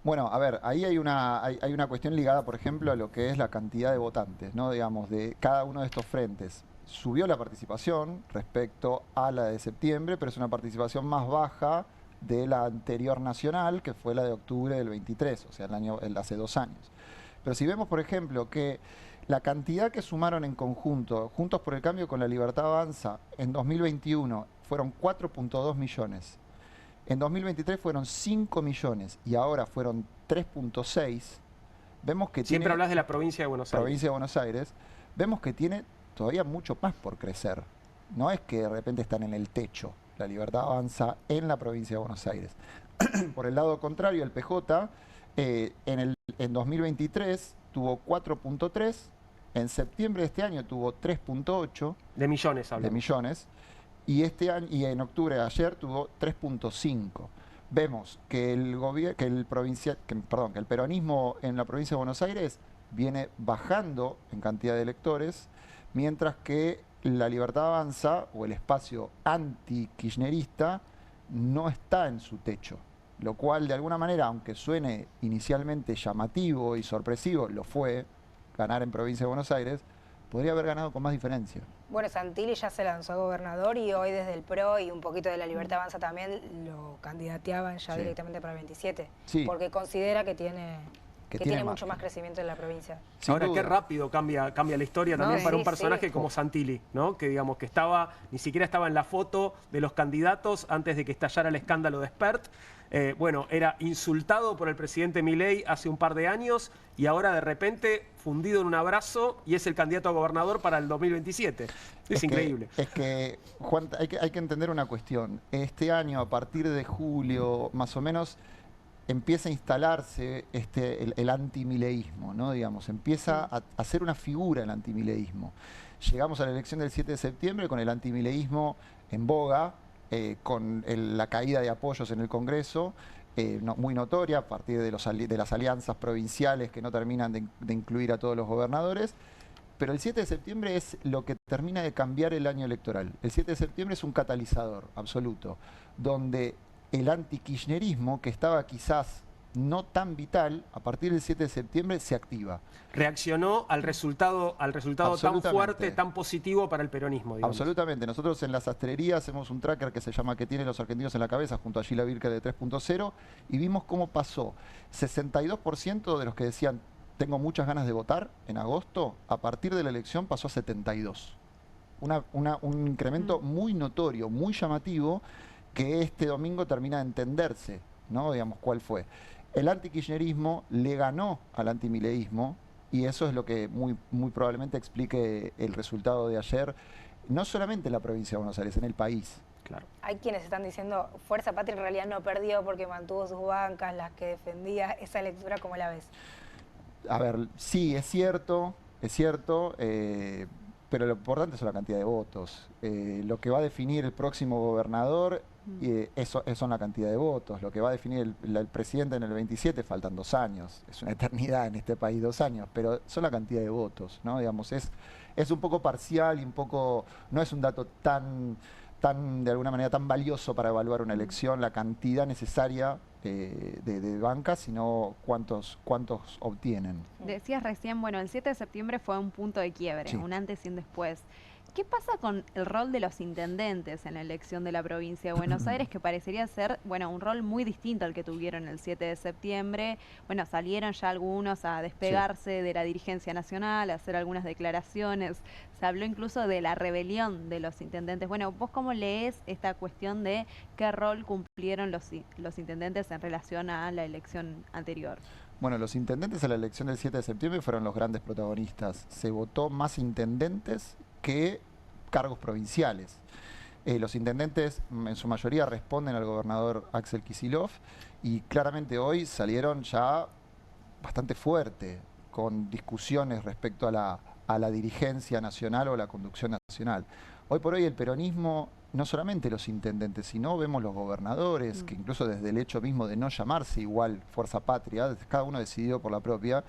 Bueno, a ver, ahí hay una cuestión ligada, por ejemplo, a lo que es la cantidad de votantes, ¿no? Digamos, de cada uno de estos frentes. Subió la participación respecto a la de septiembre, pero es una participación más baja de la anterior nacional, que fue la de octubre del 23, o sea, hace 2 años. Pero si vemos, por ejemplo, que la cantidad que sumaron en conjunto, Juntos por el Cambio con la Libertad Avanza, en 2021 fueron 4.2 millones. En 2023 fueron 5 millones y ahora fueron 3.6. Vemos que Siempre hablas de la provincia de Buenos Aires. provincia de Buenos Aires, vemos que tiene todavía mucho más por crecer. No es que de repente están en el techo. La Libertad Avanza en la provincia de Buenos Aires. Por el lado contrario, el PJ en 2023 tuvo 4.3, en septiembre de este año tuvo 3.8 De millones de hablamos. millones y este año y en octubre de ayer tuvo 3.5. Vemos que el peronismo en la provincia de Buenos Aires viene bajando en cantidad de electores, mientras que la Libertad Avanza o el espacio anti-kirchnerista no está en su techo, lo cual de alguna manera, aunque suene inicialmente llamativo y sorpresivo, lo fue, ganar en provincia de Buenos Aires, podría haber ganado con más diferencia. Bueno, Santilli ya se lanzó a gobernador y hoy desde el PRO y un poquito de la Libertad Avanza también lo candidateaban ya Sí. directamente para el 27, Sí. porque considera que tiene mucho más crecimiento en la provincia. Sin Ahora, qué duda. rápido cambia la historia No, también para sí, un personaje sí. como Santilli, ¿no? Que digamos que ni siquiera estaba en la foto de los candidatos antes de que estallara el escándalo de Spert. bueno, era insultado por el presidente Milei hace un par de años y ahora de repente fundido en un abrazo y es el candidato a gobernador para el 2027. Es increíble. Es que, Juan, hay que entender una cuestión. Este año, a partir de julio, más o menos, empieza a instalarse el antimileísmo, ¿no? Digamos, empieza a ser una figura el antimileísmo. Llegamos a la elección del 7 de septiembre con el antimileísmo en boga, con la caída de apoyos en el Congreso, muy notoria a partir de las alianzas provinciales que no terminan de incluir a todos los gobernadores. Pero el 7 de septiembre es lo que termina de cambiar el año electoral. El 7 de septiembre es un catalizador absoluto, donde el antikirchnerismo, que estaba quizás no tan vital, a partir del 7 de septiembre se activa. Reaccionó al resultado tan fuerte, tan positivo para el peronismo, digamos. Absolutamente. Nosotros en la sastrería hacemos un tracker que se llama "¿Qué tienen los argentinos en la cabeza?", junto a Gila Birker de 3.0, y vimos cómo pasó 62% de los que decían "tengo muchas ganas de votar" en agosto, a partir de la elección pasó a 72%. Un incremento muy notorio, muy llamativo, que este domingo termina de entenderse, ¿no? Digamos, ¿cuál fue? El antikirchnerismo le ganó al antimileísmo y eso es lo que muy probablemente explique el resultado de ayer, no solamente en la provincia de Buenos Aires, en el país. Claro. Hay quienes están diciendo Fuerza Patria en realidad no perdió porque mantuvo sus bancas, las que defendía. Esa lectura, ¿cómo la ves? A ver, sí, es cierto, pero lo importante es la cantidad de votos. Lo que va a definir el próximo gobernador son la cantidad de votos. Lo que va a definir el presidente en el 27 faltan 2 años. Es una eternidad en este país, 2 años, pero son la cantidad de votos, ¿no? Digamos, es un poco parcial y un poco, no es un dato tan de alguna manera tan valioso para evaluar una elección, la cantidad necesaria de bancas, sino cuántos obtienen. Decías recién, bueno, el 7 de septiembre fue un punto de quiebre, Sí. un antes y un después. ¿Qué pasa con el rol de los intendentes en la elección de la provincia de Buenos Aires, que parecería ser, bueno, un rol muy distinto al que tuvieron el 7 de septiembre? Bueno, salieron ya algunos a despegarse de la dirigencia nacional, a hacer algunas declaraciones. Se habló incluso de la rebelión de los intendentes. Bueno, ¿vos cómo lees esta cuestión de qué rol cumplieron los intendentes en relación a la elección anterior? Bueno, los intendentes en la elección del 7 de septiembre fueron los grandes protagonistas. Se votó más intendentes que cargos provinciales. Los intendentes en su mayoría responden al gobernador Axel Kicillof y claramente hoy salieron ya bastante fuerte con discusiones respecto a la dirigencia nacional o la conducción nacional. Hoy por hoy el peronismo, no solamente los intendentes, sino vemos los gobernadores, que incluso desde el hecho mismo de no llamarse igual Fuerza Patria, cada uno decidió por la propia,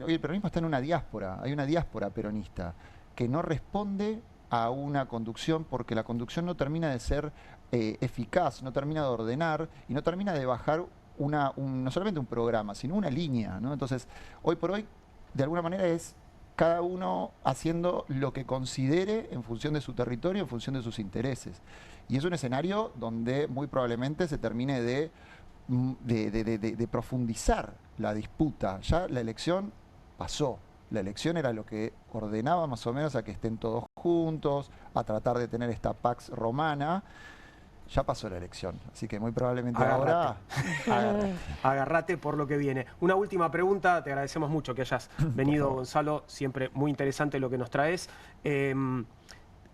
hoy el peronismo está en una diáspora, hay una diáspora peronista que no responde a una conducción porque la conducción no termina de ser eficaz, no termina de ordenar y no termina de bajar no solamente un programa, sino una línea, ¿no? Entonces, hoy por hoy, de alguna manera es cada uno haciendo lo que considere en función de su territorio, en función de sus intereses. Y es un escenario donde muy probablemente se termine de profundizar la disputa. Ya la elección pasó. La elección era lo que ordenaba más o menos a que estén todos juntos, a tratar de tener esta pax romana. Ya pasó la elección, así que muy probablemente ahora... Agarrate por lo que viene. Una última pregunta, te agradecemos mucho que hayas venido, Gonzalo, siempre muy interesante lo que nos traes.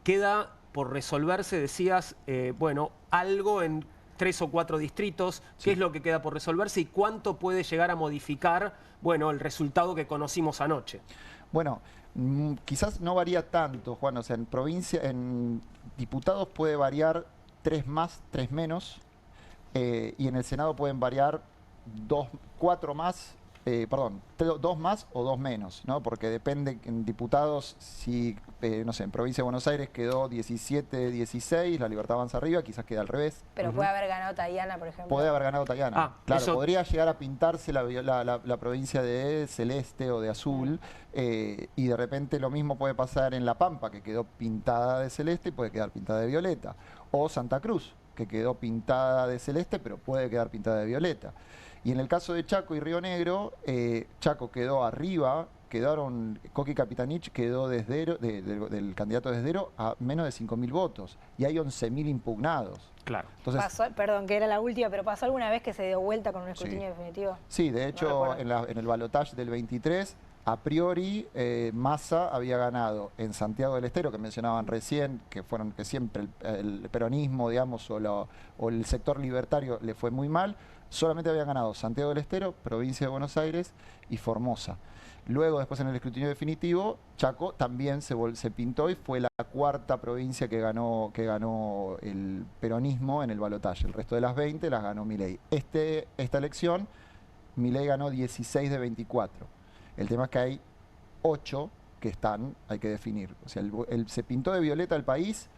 Queda por resolverse, decías, bueno, algo en 3 o 4 distritos, ¿qué es lo que queda por resolverse y cuánto puede llegar a modificar, bueno, el resultado que conocimos anoche? Bueno, quizás no varía tanto, Juan, o sea, en diputados puede variar 3 más, 3 menos, y en el Senado pueden variar 4 más, 2 más o 2 menos, ¿no? Porque depende en diputados, si, no sé, en Provincia de Buenos Aires quedó 17-16, La Libertad Avanza arriba, quizás queda al revés. Pero puede haber ganado Tayana, por ejemplo. Puede haber ganado Tayana. Claro, eso... podría llegar a pintarse la provincia de celeste o de azul, y de repente lo mismo puede pasar en La Pampa, que quedó pintada de celeste y puede quedar pintada de violeta. O Santa Cruz, que quedó pintada de celeste, pero puede quedar pintada de violeta. Y en el caso de Chaco y Río Negro, Chaco quedó arriba Coqui Capitanich quedó del candidato de Esdero a menos de 5.000 votos y hay 11.000 impugnados. Claro. Entonces, perdón, que era la última, pero ¿pasó alguna vez que se dio vuelta con un escrutinio definitivo? Sí, de hecho, en el balotaje del 23, a priori, Massa había ganado en Santiago del Estero, que mencionaban recién, que siempre el peronismo, digamos, o el sector libertario le fue muy mal. Solamente había ganado Santiago del Estero, provincia de Buenos Aires y Formosa. Luego, después en el escrutinio definitivo, Chaco también se pintó y fue la cuarta provincia que ganó el peronismo en el balotaje. El resto de las 20 las ganó Milei. Esta elección, Milei ganó 16 de 24. El tema es que hay 8 que hay que definir. O sea, se pintó de violeta el país.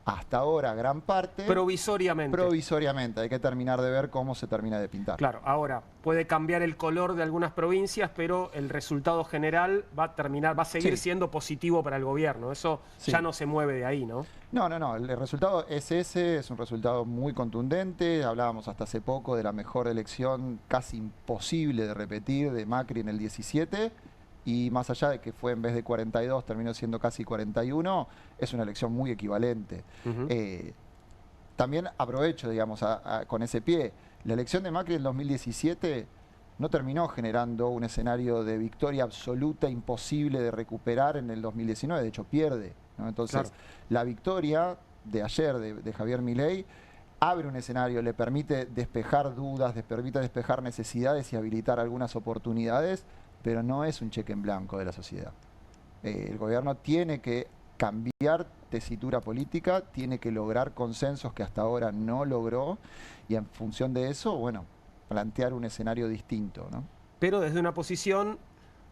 Hasta ahora, gran parte. Provisoriamente. Provisoriamente. Hay que terminar de ver cómo se termina de pintar. Claro, ahora puede cambiar el color de algunas provincias, pero el resultado general va a seguir siendo positivo para el gobierno. Eso ya no se mueve de ahí, ¿no? No. El resultado es ese, es un resultado muy contundente. Hablábamos hasta hace poco de la mejor elección casi imposible de repetir de Macri en el 17. Y más allá de que fue en vez de 42, terminó siendo casi 41, es una elección muy equivalente. También aprovecho, digamos, con ese pie. La elección de Macri en 2017 no terminó generando un escenario de victoria absoluta imposible de recuperar en el 2019. De hecho, pierde, ¿no? Entonces, la victoria de ayer de Javier Milei abre un escenario, le permite despejar dudas, le permite despejar necesidades y habilitar algunas oportunidades, pero no es un cheque en blanco de la sociedad. El gobierno tiene que cambiar tesitura política, tiene que lograr consensos que hasta ahora no logró y en función de eso, bueno, plantear un escenario distinto, ¿no? Pero desde una posición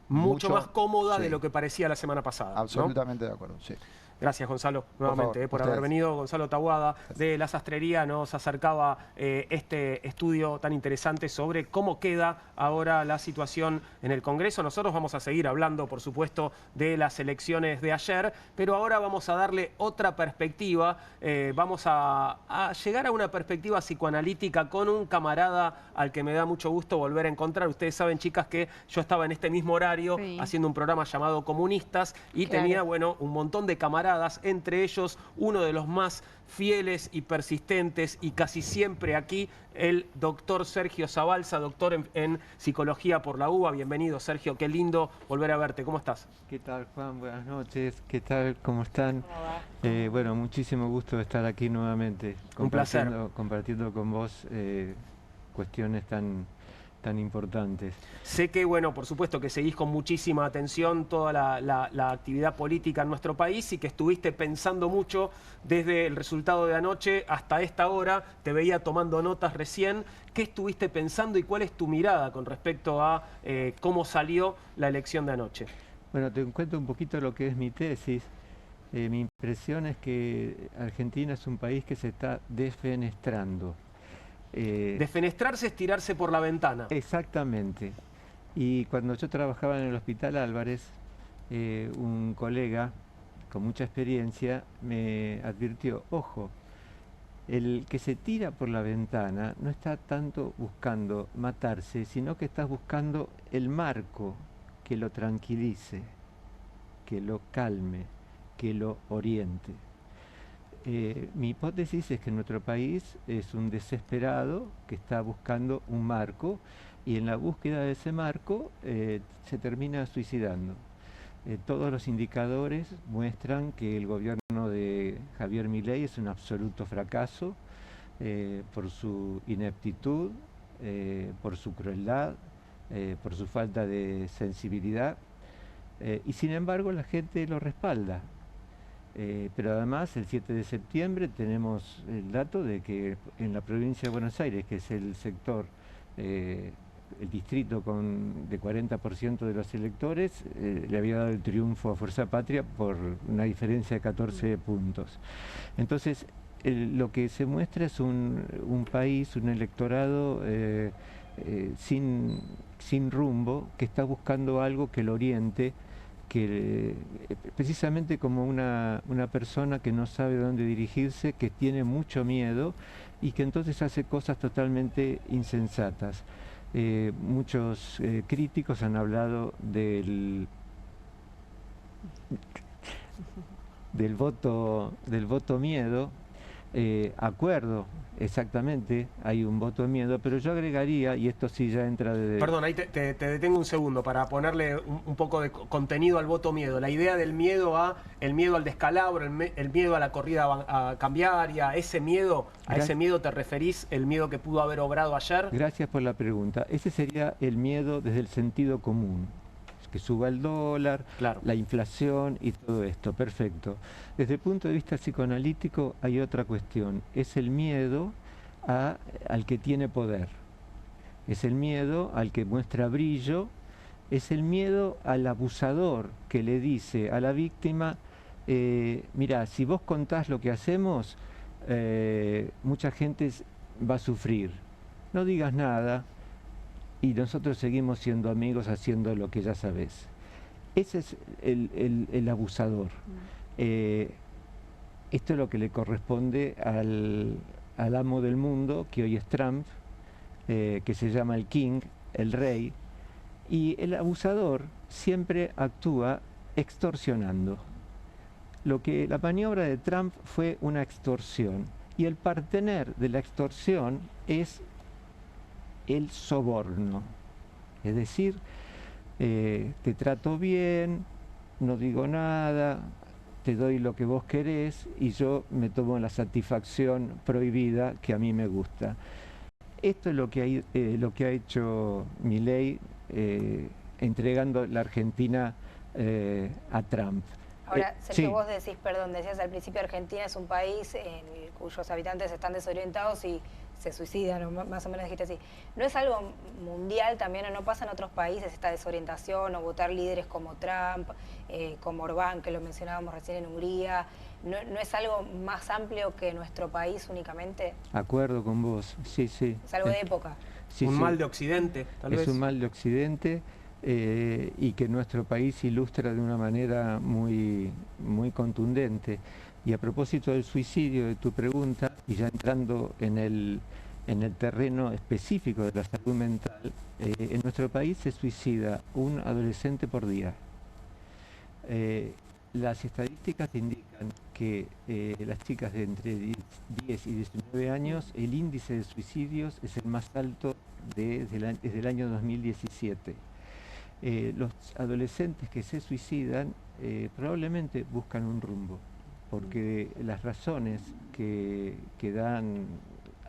mucho más cómoda de lo que parecía la semana pasada. Absolutamente de acuerdo, sí. Gracias, Gonzalo, nuevamente, por haber venido. Gonzalo Taboada, de La Sastrería, nos acercaba este estudio tan interesante sobre cómo queda ahora la situación en el Congreso. Nosotros vamos a seguir hablando, por supuesto, de las elecciones de ayer, pero ahora vamos a darle otra perspectiva. Vamos a llegar a una perspectiva psicoanalítica con un camarada al que me da mucho gusto volver a encontrar. Ustedes saben, chicas, que yo estaba en este mismo horario haciendo un programa llamado Comunistas y tenía, bueno, un montón de camaradas, entre ellos uno de los más fieles y persistentes y casi siempre aquí, el doctor Sergio Zabalza, doctor en Psicología por la UBA. Bienvenido, Sergio, qué lindo volver a verte. ¿Cómo estás? ¿Qué tal, Juan? Buenas noches. ¿Qué tal? ¿Cómo están? Bueno, muchísimo gusto de estar aquí nuevamente. Un placer. Compartiendo con vos cuestiones tan importantes. Sé que, bueno, por supuesto que seguís con muchísima atención toda la actividad política en nuestro país y que estuviste pensando mucho desde el resultado de anoche hasta esta hora. Te veía tomando notas recién. ¿Qué estuviste pensando y cuál es tu mirada con respecto a cómo salió la elección de anoche? Bueno, te cuento un poquito lo que es mi tesis. Mi impresión es que Argentina es un país que se está desfenestrando. Defenestrarse es tirarse por la ventana. Exactamente. Y cuando yo trabajaba en el Hospital Álvarez, un colega con mucha experiencia me advirtió, ojo, el que se tira por la ventana no está tanto buscando matarse, sino que está buscando el marco que lo tranquilice, que lo calme, que lo oriente. Mi hipótesis es que nuestro país es un desesperado que está buscando un marco y en la búsqueda de ese marco se termina suicidando. Todos los indicadores muestran que el gobierno de Javier Milei es un absoluto fracaso por su ineptitud, por su crueldad, por su falta de sensibilidad y sin embargo la gente lo respalda. Pero además el 7 de septiembre tenemos el dato de que en la provincia de Buenos Aires, que es el sector, el distrito de 40% de los electores, le había dado el triunfo a Fuerza Patria por una diferencia de 14 puntos. Entonces, lo que se muestra es un país, un electorado sin rumbo, que está buscando algo que lo oriente, que precisamente como una persona que no sabe dónde dirigirse, que tiene mucho miedo y que entonces hace cosas totalmente insensatas. Muchos críticos han hablado del voto miedo. Acuerdo, exactamente, hay un voto miedo, pero yo agregaría, y esto sí ya entra de... Perdón, ahí te detengo un segundo para ponerle un poco de contenido al voto miedo. La idea del miedo el miedo al descalabro, el miedo a la corrida cambiaria, ese miedo, ¿a ese miedo te referís, el miedo que pudo haber obrado ayer? Gracias por la pregunta. Ese sería el miedo desde el sentido común. Que suba el dólar, claro, la inflación y todo esto, perfecto. Desde el punto de vista psicoanalítico hay otra cuestión, es el miedo al que tiene poder, es el miedo al que muestra brillo, es el miedo al abusador que le dice a la víctima, mira, si vos contás lo que hacemos, mucha gente va a sufrir, no digas nada, y nosotros seguimos siendo amigos haciendo lo que ya sabés. Ese es el abusador. Esto es lo que le corresponde al amo del mundo, que hoy es Trump, que se llama el King, el rey, y el abusador siempre actúa extorsionando. La maniobra de Trump fue una extorsión, y el partener de la extorsión es el soborno, es decir, te trato bien, no digo nada, te doy lo que vos querés y yo me tomo la satisfacción prohibida que a mí me gusta. Esto es lo que ha hecho Milei entregando la Argentina a Trump. Ahora, Sergio, sí. vos decís, perdón, decías al principio Argentina es un país cuyos habitantes están desorientados y se suicidan, o más o menos dijiste así. ¿No es algo mundial también, o no pasa en otros países esta desorientación, o votar líderes como Trump, como Orbán, que lo mencionábamos recién en Hungría? ¿No es algo más amplio que nuestro país únicamente? Acuerdo con vos, sí, sí. ¿Es algo de época? Sí, un sí. mal de Occidente, tal vez. Es un mal de Occidente y que nuestro país ilustra de una manera muy, muy contundente. Y a propósito del suicidio, de tu pregunta, y ya entrando en el terreno específico de la salud mental, en nuestro país se suicida un adolescente por día. Las estadísticas indican que las chicas de entre 10 y 19 años, el índice de suicidios es el más alto desde el año 2017. Los adolescentes que se suicidan probablemente buscan un rumbo, porque las razones que dan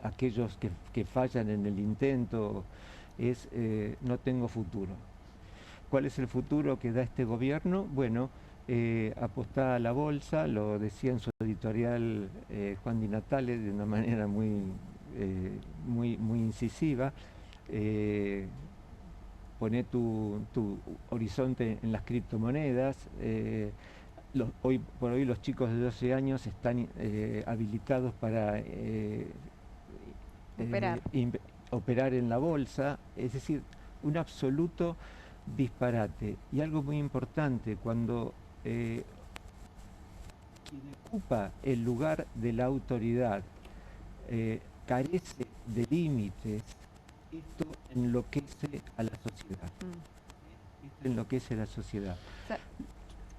aquellos que fallan en el intento es no tengo futuro. ¿Cuál es el futuro que da este gobierno? Bueno, apostar a la bolsa, lo decía en su editorial Juan Di Natale de una manera muy incisiva. Poné tu horizonte en las criptomonedas. Hoy por hoy los chicos de 12 años están habilitados para operar en la bolsa, es decir, un absoluto disparate. Y algo muy importante, cuando quien ocupa el lugar de la autoridad carece de límites, esto enloquece a la sociedad. Esto enloquece a la sociedad.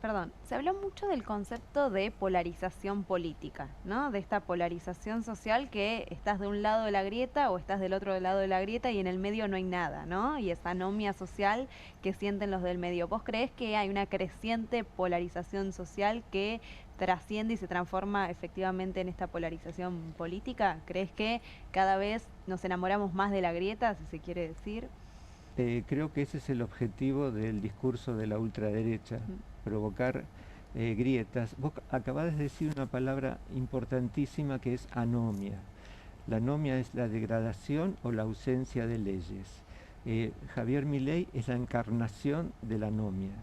Perdón, se habló mucho del concepto de polarización política, ¿no? De esta polarización social que estás de un lado de la grieta o estás del otro lado de la grieta y en el medio no hay nada, ¿no? Y esa anomia social que sienten los del medio. ¿Vos creés que hay una creciente polarización social que trasciende y se transforma efectivamente en esta polarización política? ¿Crees que cada vez nos enamoramos más de la grieta, si se quiere decir? Creo que ese es el objetivo del discurso de la ultraderecha, provocar grietas. Vos acabás de decir una palabra importantísima que es anomia. La anomia es la degradación o la ausencia de leyes. Javier Milei es la encarnación de la anomia.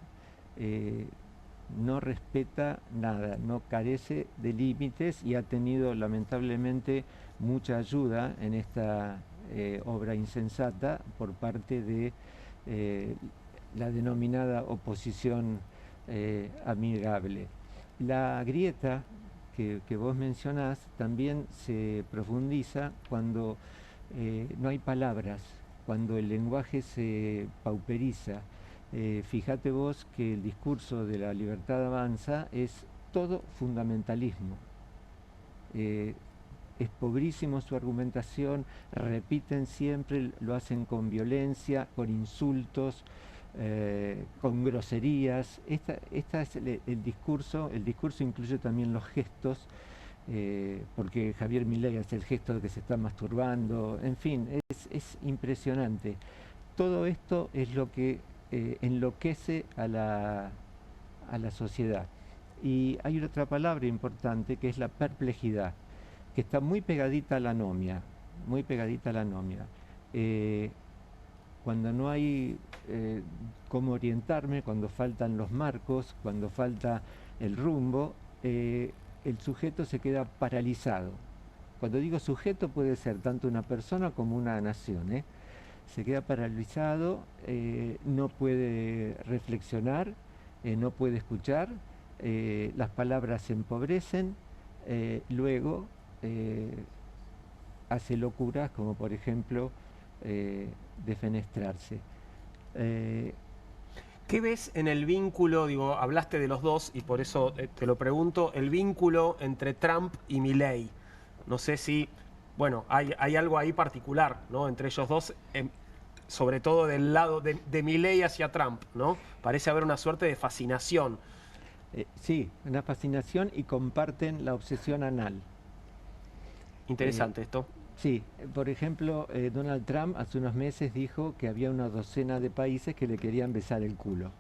No respeta nada, no carece de límites y ha tenido lamentablemente mucha ayuda en esta obra insensata por parte de la denominada oposición amigable. La grieta que vos mencionás también se profundiza cuando no hay palabras, cuando el lenguaje se pauperiza. Fíjate vos que el discurso de la libertad avanza es todo fundamentalismo. Es pobrísimo su argumentación, repiten siempre, lo hacen con violencia, con insultos, con groserías. Esta es el discurso incluye también los gestos, porque Javier Milei hace el gesto de que se está masturbando, en fin, es impresionante. Todo esto es lo que enloquece a la sociedad. Y hay otra palabra importante que es la perplejidad, que está muy pegadita a la anomia, muy pegadita a la anomia. Cuando no hay cómo orientarme, cuando faltan los marcos, cuando falta el rumbo, el sujeto se queda paralizado. Cuando digo sujeto puede ser tanto una persona como una nación, se queda paralizado, no puede reflexionar, no puede escuchar, las palabras se empobrecen, luego hace locuras como por ejemplo defenestrarse. ¿Qué ves en el vínculo, digo, hablaste de los dos y por eso te lo pregunto, el vínculo entre Trump y Milei? No sé si, bueno, hay algo ahí particular, ¿no? Entre ellos dos, sobre todo del lado de Milei hacia Trump, ¿no? Parece haber una suerte de fascinación. Sí, una fascinación, y comparten la obsesión anal. Interesante esto. Sí, por ejemplo, Donald Trump hace unos meses dijo que había una docena de países que le querían besar el culo.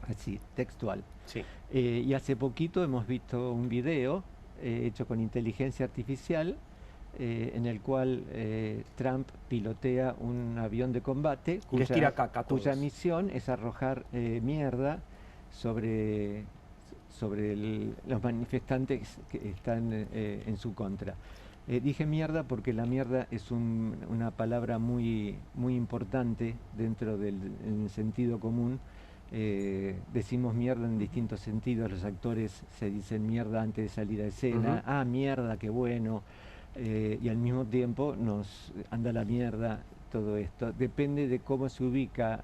Así, textual. Sí. Y hace poquito hemos visto un video hecho con inteligencia artificial en el cual Trump pilotea un avión de combate cuya misión es arrojar mierda sobre los manifestantes que están en su contra. Dije mierda porque la mierda es una palabra muy importante dentro del sentido común. Decimos mierda en distintos sentidos, los actores se dicen mierda antes de salir a escena, ah, mierda, qué bueno, y al mismo tiempo nos anda la mierda todo esto. Depende de cómo se ubica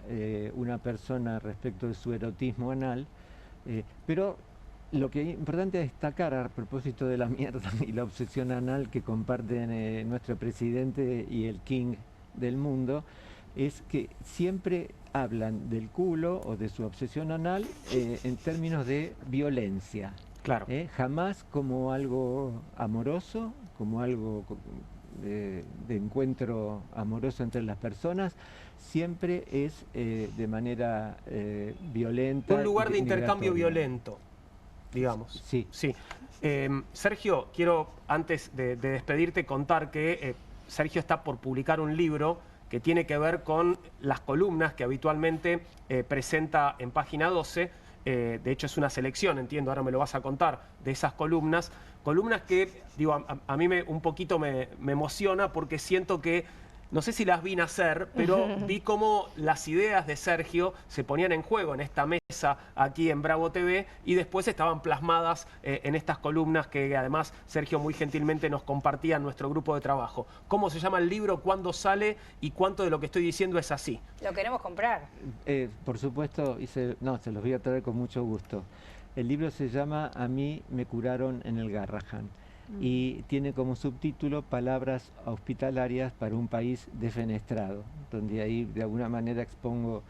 una persona respecto de su erotismo anal, pero lo que es importante destacar a propósito de la mierda y la obsesión anal que comparten nuestro presidente y el king del mundo es que siempre hablan del culo o de su obsesión anal en términos de violencia. Claro. Jamás como algo amoroso, como algo de encuentro amoroso entre las personas, siempre es de manera violenta. Un lugar de intercambio violento, digamos. Sí. Sí. Sergio, quiero antes de despedirte contar que Sergio está por publicar un libro que tiene que ver con las columnas que habitualmente presenta en Página 12. De hecho es una selección, entiendo, ahora me lo vas a contar, de esas columnas. Columnas que, digo, a mí un poquito me emociona porque siento que, no sé si las vi nacer, pero vi cómo las ideas de Sergio se ponían en juego en esta mesa aquí en Bravo TV y después estaban plasmadas en estas columnas que además Sergio muy gentilmente nos compartía en nuestro grupo de trabajo. ¿Cómo se llama el libro? ¿Cuándo sale? ¿Y cuánto de lo que estoy diciendo es así? Lo queremos comprar. Por supuesto, se los voy a traer con mucho gusto. El libro se llama A mí me curaron en el Garrahan. Y tiene como subtítulo Palabras hospitalarias para un país defenestrado, donde ahí de alguna manera expongo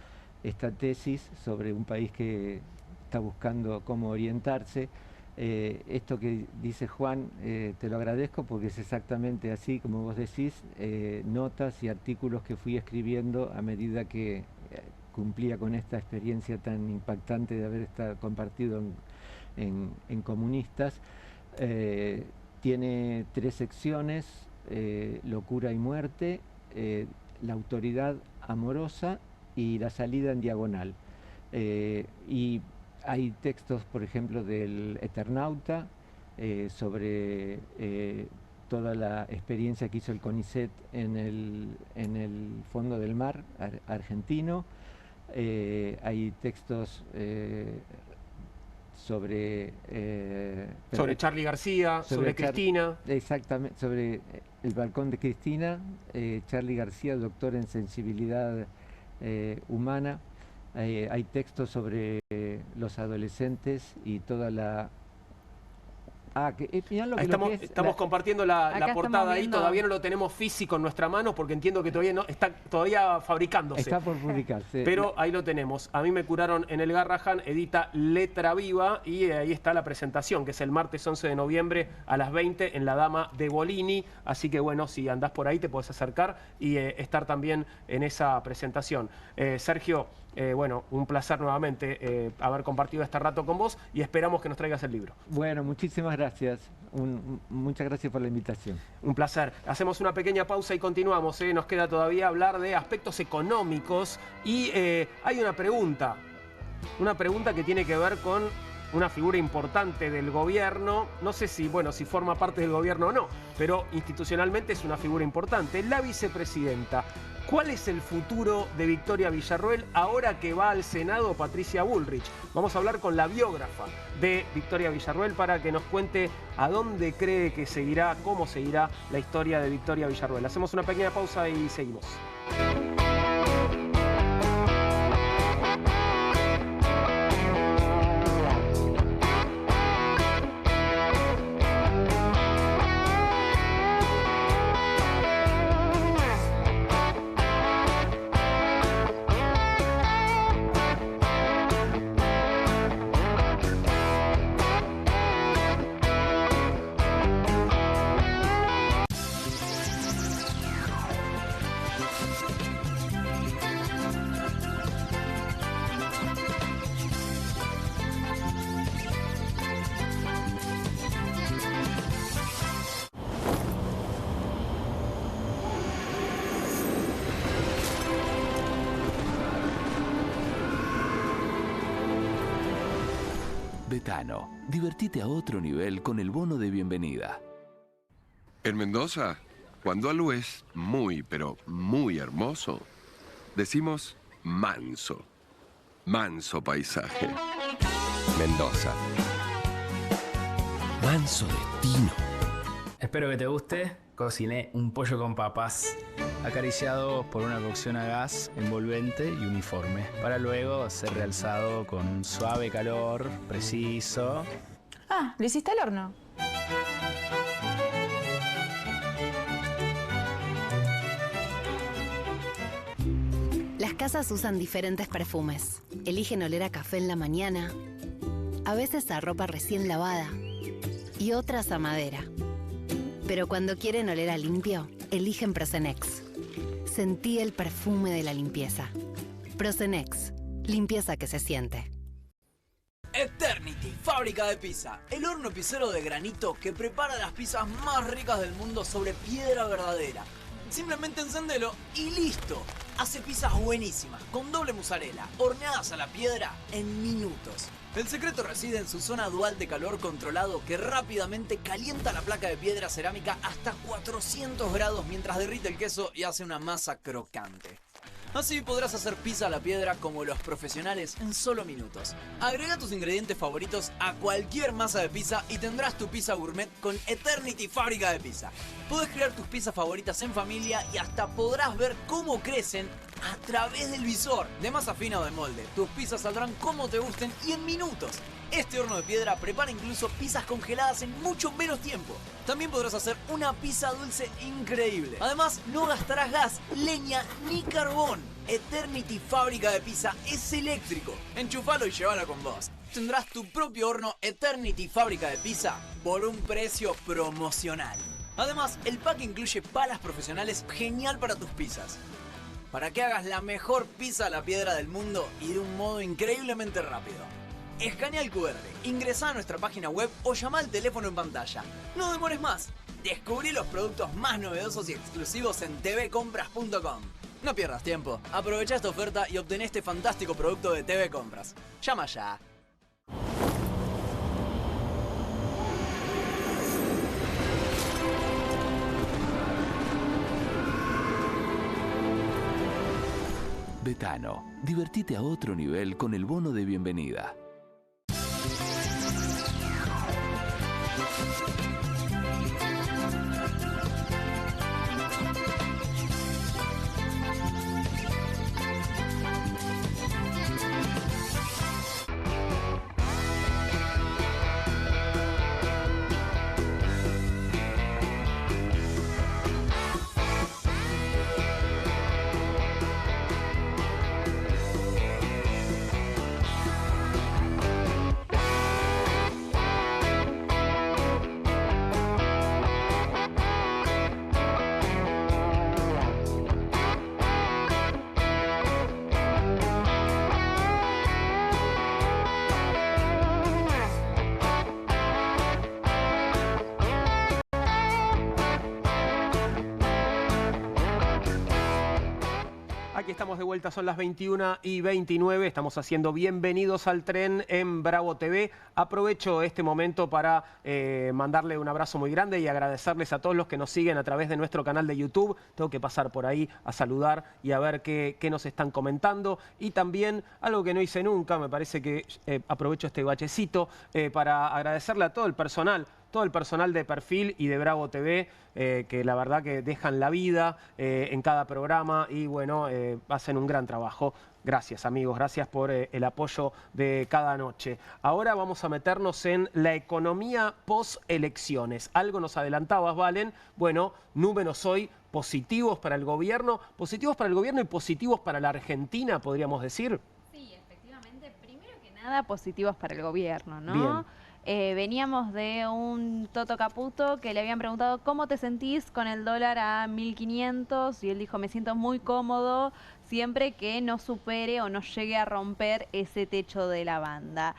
esta tesis sobre un país que está buscando cómo orientarse. Esto que dice Juan, te lo agradezco porque es exactamente así como vos decís, notas y artículos que fui escribiendo a medida que cumplía con esta experiencia tan impactante de haber estado compartido en Comunistas. Tiene 3 secciones, locura y muerte, la autoridad amorosa y la salida en diagonal. Y hay textos, por ejemplo, del Eternauta, sobre toda la experiencia que hizo el CONICET en el fondo del mar argentino. Hay textos sobre... sobre Charly García, sobre Cristina. Exactamente, sobre el balcón de Cristina, Charly García, doctor en sensibilidad humana. Hay textos sobre los adolescentes y toda la... Estamos compartiendo la portada ahí, todavía no lo tenemos físico en nuestra mano porque entiendo que todavía no está fabricándose. Está por publicarse. Pero ahí lo tenemos. A mí me curaron en el Garrahan, edita Letra Viva y ahí está la presentación, que es el martes 11 de noviembre a las 20 en la Dama de Bolini. Así que bueno, si andás por ahí te podés acercar y estar también en esa presentación. Sergio, bueno, un placer nuevamente haber compartido este rato con vos y esperamos que nos traigas el libro. Bueno, muchísimas gracias. Muchas gracias por la invitación. Un placer. Hacemos una pequeña pausa y continuamos. Nos queda todavía hablar de aspectos económicos y hay una pregunta que tiene que ver con una figura importante del gobierno. No sé si forma parte del gobierno o no, pero institucionalmente es una figura importante. La vicepresidenta. ¿Cuál es el futuro de Victoria Villarroel ahora que va al Senado Patricia Bullrich? Vamos a hablar con la biógrafa de Victoria Villarroel para que nos cuente a dónde cree que seguirá, cómo seguirá la historia de Victoria Villarroel. Hacemos una pequeña pausa y seguimos. Betano, divertite a otro nivel con el bono de bienvenida. En Mendoza, cuando algo es muy, pero muy hermoso, decimos manso. Manso paisaje. Mendoza. Manso destino. Espero que te guste. Cociné un pollo con papas, acariciado por una cocción a gas envolvente y uniforme, para luego ser realzado con un suave calor preciso. Ah, ¿lo hiciste al horno? Las casas usan diferentes perfumes. Eligen oler a café en la mañana, a veces a ropa recién lavada y otras a madera. Pero cuando quieren oler a limpio, eligen Prosenex. Sentí el perfume de la limpieza. Prosenex, limpieza que se siente. Eternity, fábrica de pizza. El horno pizzero de granito que prepara las pizzas más ricas del mundo sobre piedra verdadera. Simplemente encendelo y listo. Hace pizzas buenísimas, con doble mozzarella, horneadas a la piedra en minutos. El secreto reside en su zona dual de calor controlado que rápidamente calienta la placa de piedra cerámica hasta 400 grados mientras derrite el queso y hace una masa crocante. Así podrás hacer pizza a la piedra como los profesionales en solo minutos. Agrega tus ingredientes favoritos a cualquier masa de pizza y tendrás tu pizza gourmet con Eternity Fábrica de Pizza. Podés crear tus pizzas favoritas en familia y hasta podrás ver cómo crecen a través del visor, de masa fina o de molde. Tus pizzas saldrán como te gusten y en minutos. Este horno de piedra prepara incluso pizzas congeladas en mucho menos tiempo. También podrás hacer una pizza dulce increíble. Además, no gastarás gas, leña ni carbón. Eternity Fábrica de Pizza es eléctrico. Enchufalo y llévalo con vos. Tendrás tu propio horno Eternity Fábrica de Pizza por un precio promocional. Además, el pack incluye palas profesionales genial para tus pizzas. Para que hagas la mejor pizza a la piedra del mundo y de un modo increíblemente rápido. Escanea el QR, ingresa a nuestra página web o llama al teléfono en pantalla. No demores más. Descubrí los productos más novedosos y exclusivos en tvcompras.com. No pierdas tiempo. Aprovecha esta oferta y obtén este fantástico producto de TV Compras. Llama ya. Betano, divertite a otro nivel con el bono de bienvenida. Aquí estamos de vuelta, son las 21:29, estamos haciendo Bienvenidos al Tren en Bravo TV. Aprovecho este momento para mandarle un abrazo muy grande y agradecerles a todos los que nos siguen a través de nuestro canal de YouTube. Tengo que pasar por ahí a saludar y a ver qué nos están comentando. Y también, algo que no hice nunca, me parece que aprovecho este bachecito para agradecerle a todo el personal de Perfil y de Bravo TV, que la verdad que dejan la vida en cada programa y bueno, hacen un gran trabajo. Gracias amigos, gracias por el apoyo de cada noche. Ahora vamos a meternos en la economía post-elecciones. Algo nos adelantabas, Valen. Bueno, números hoy positivos para el gobierno y positivos para la Argentina, podríamos decir. Sí, efectivamente, primero que nada positivos para el gobierno, ¿no? Bien. Veníamos de un Toto Caputo que le habían preguntado ¿cómo te sentís con el dólar a 1.500? Y él dijo, me siento muy cómodo siempre que no supere o no llegue a romper ese techo de la banda.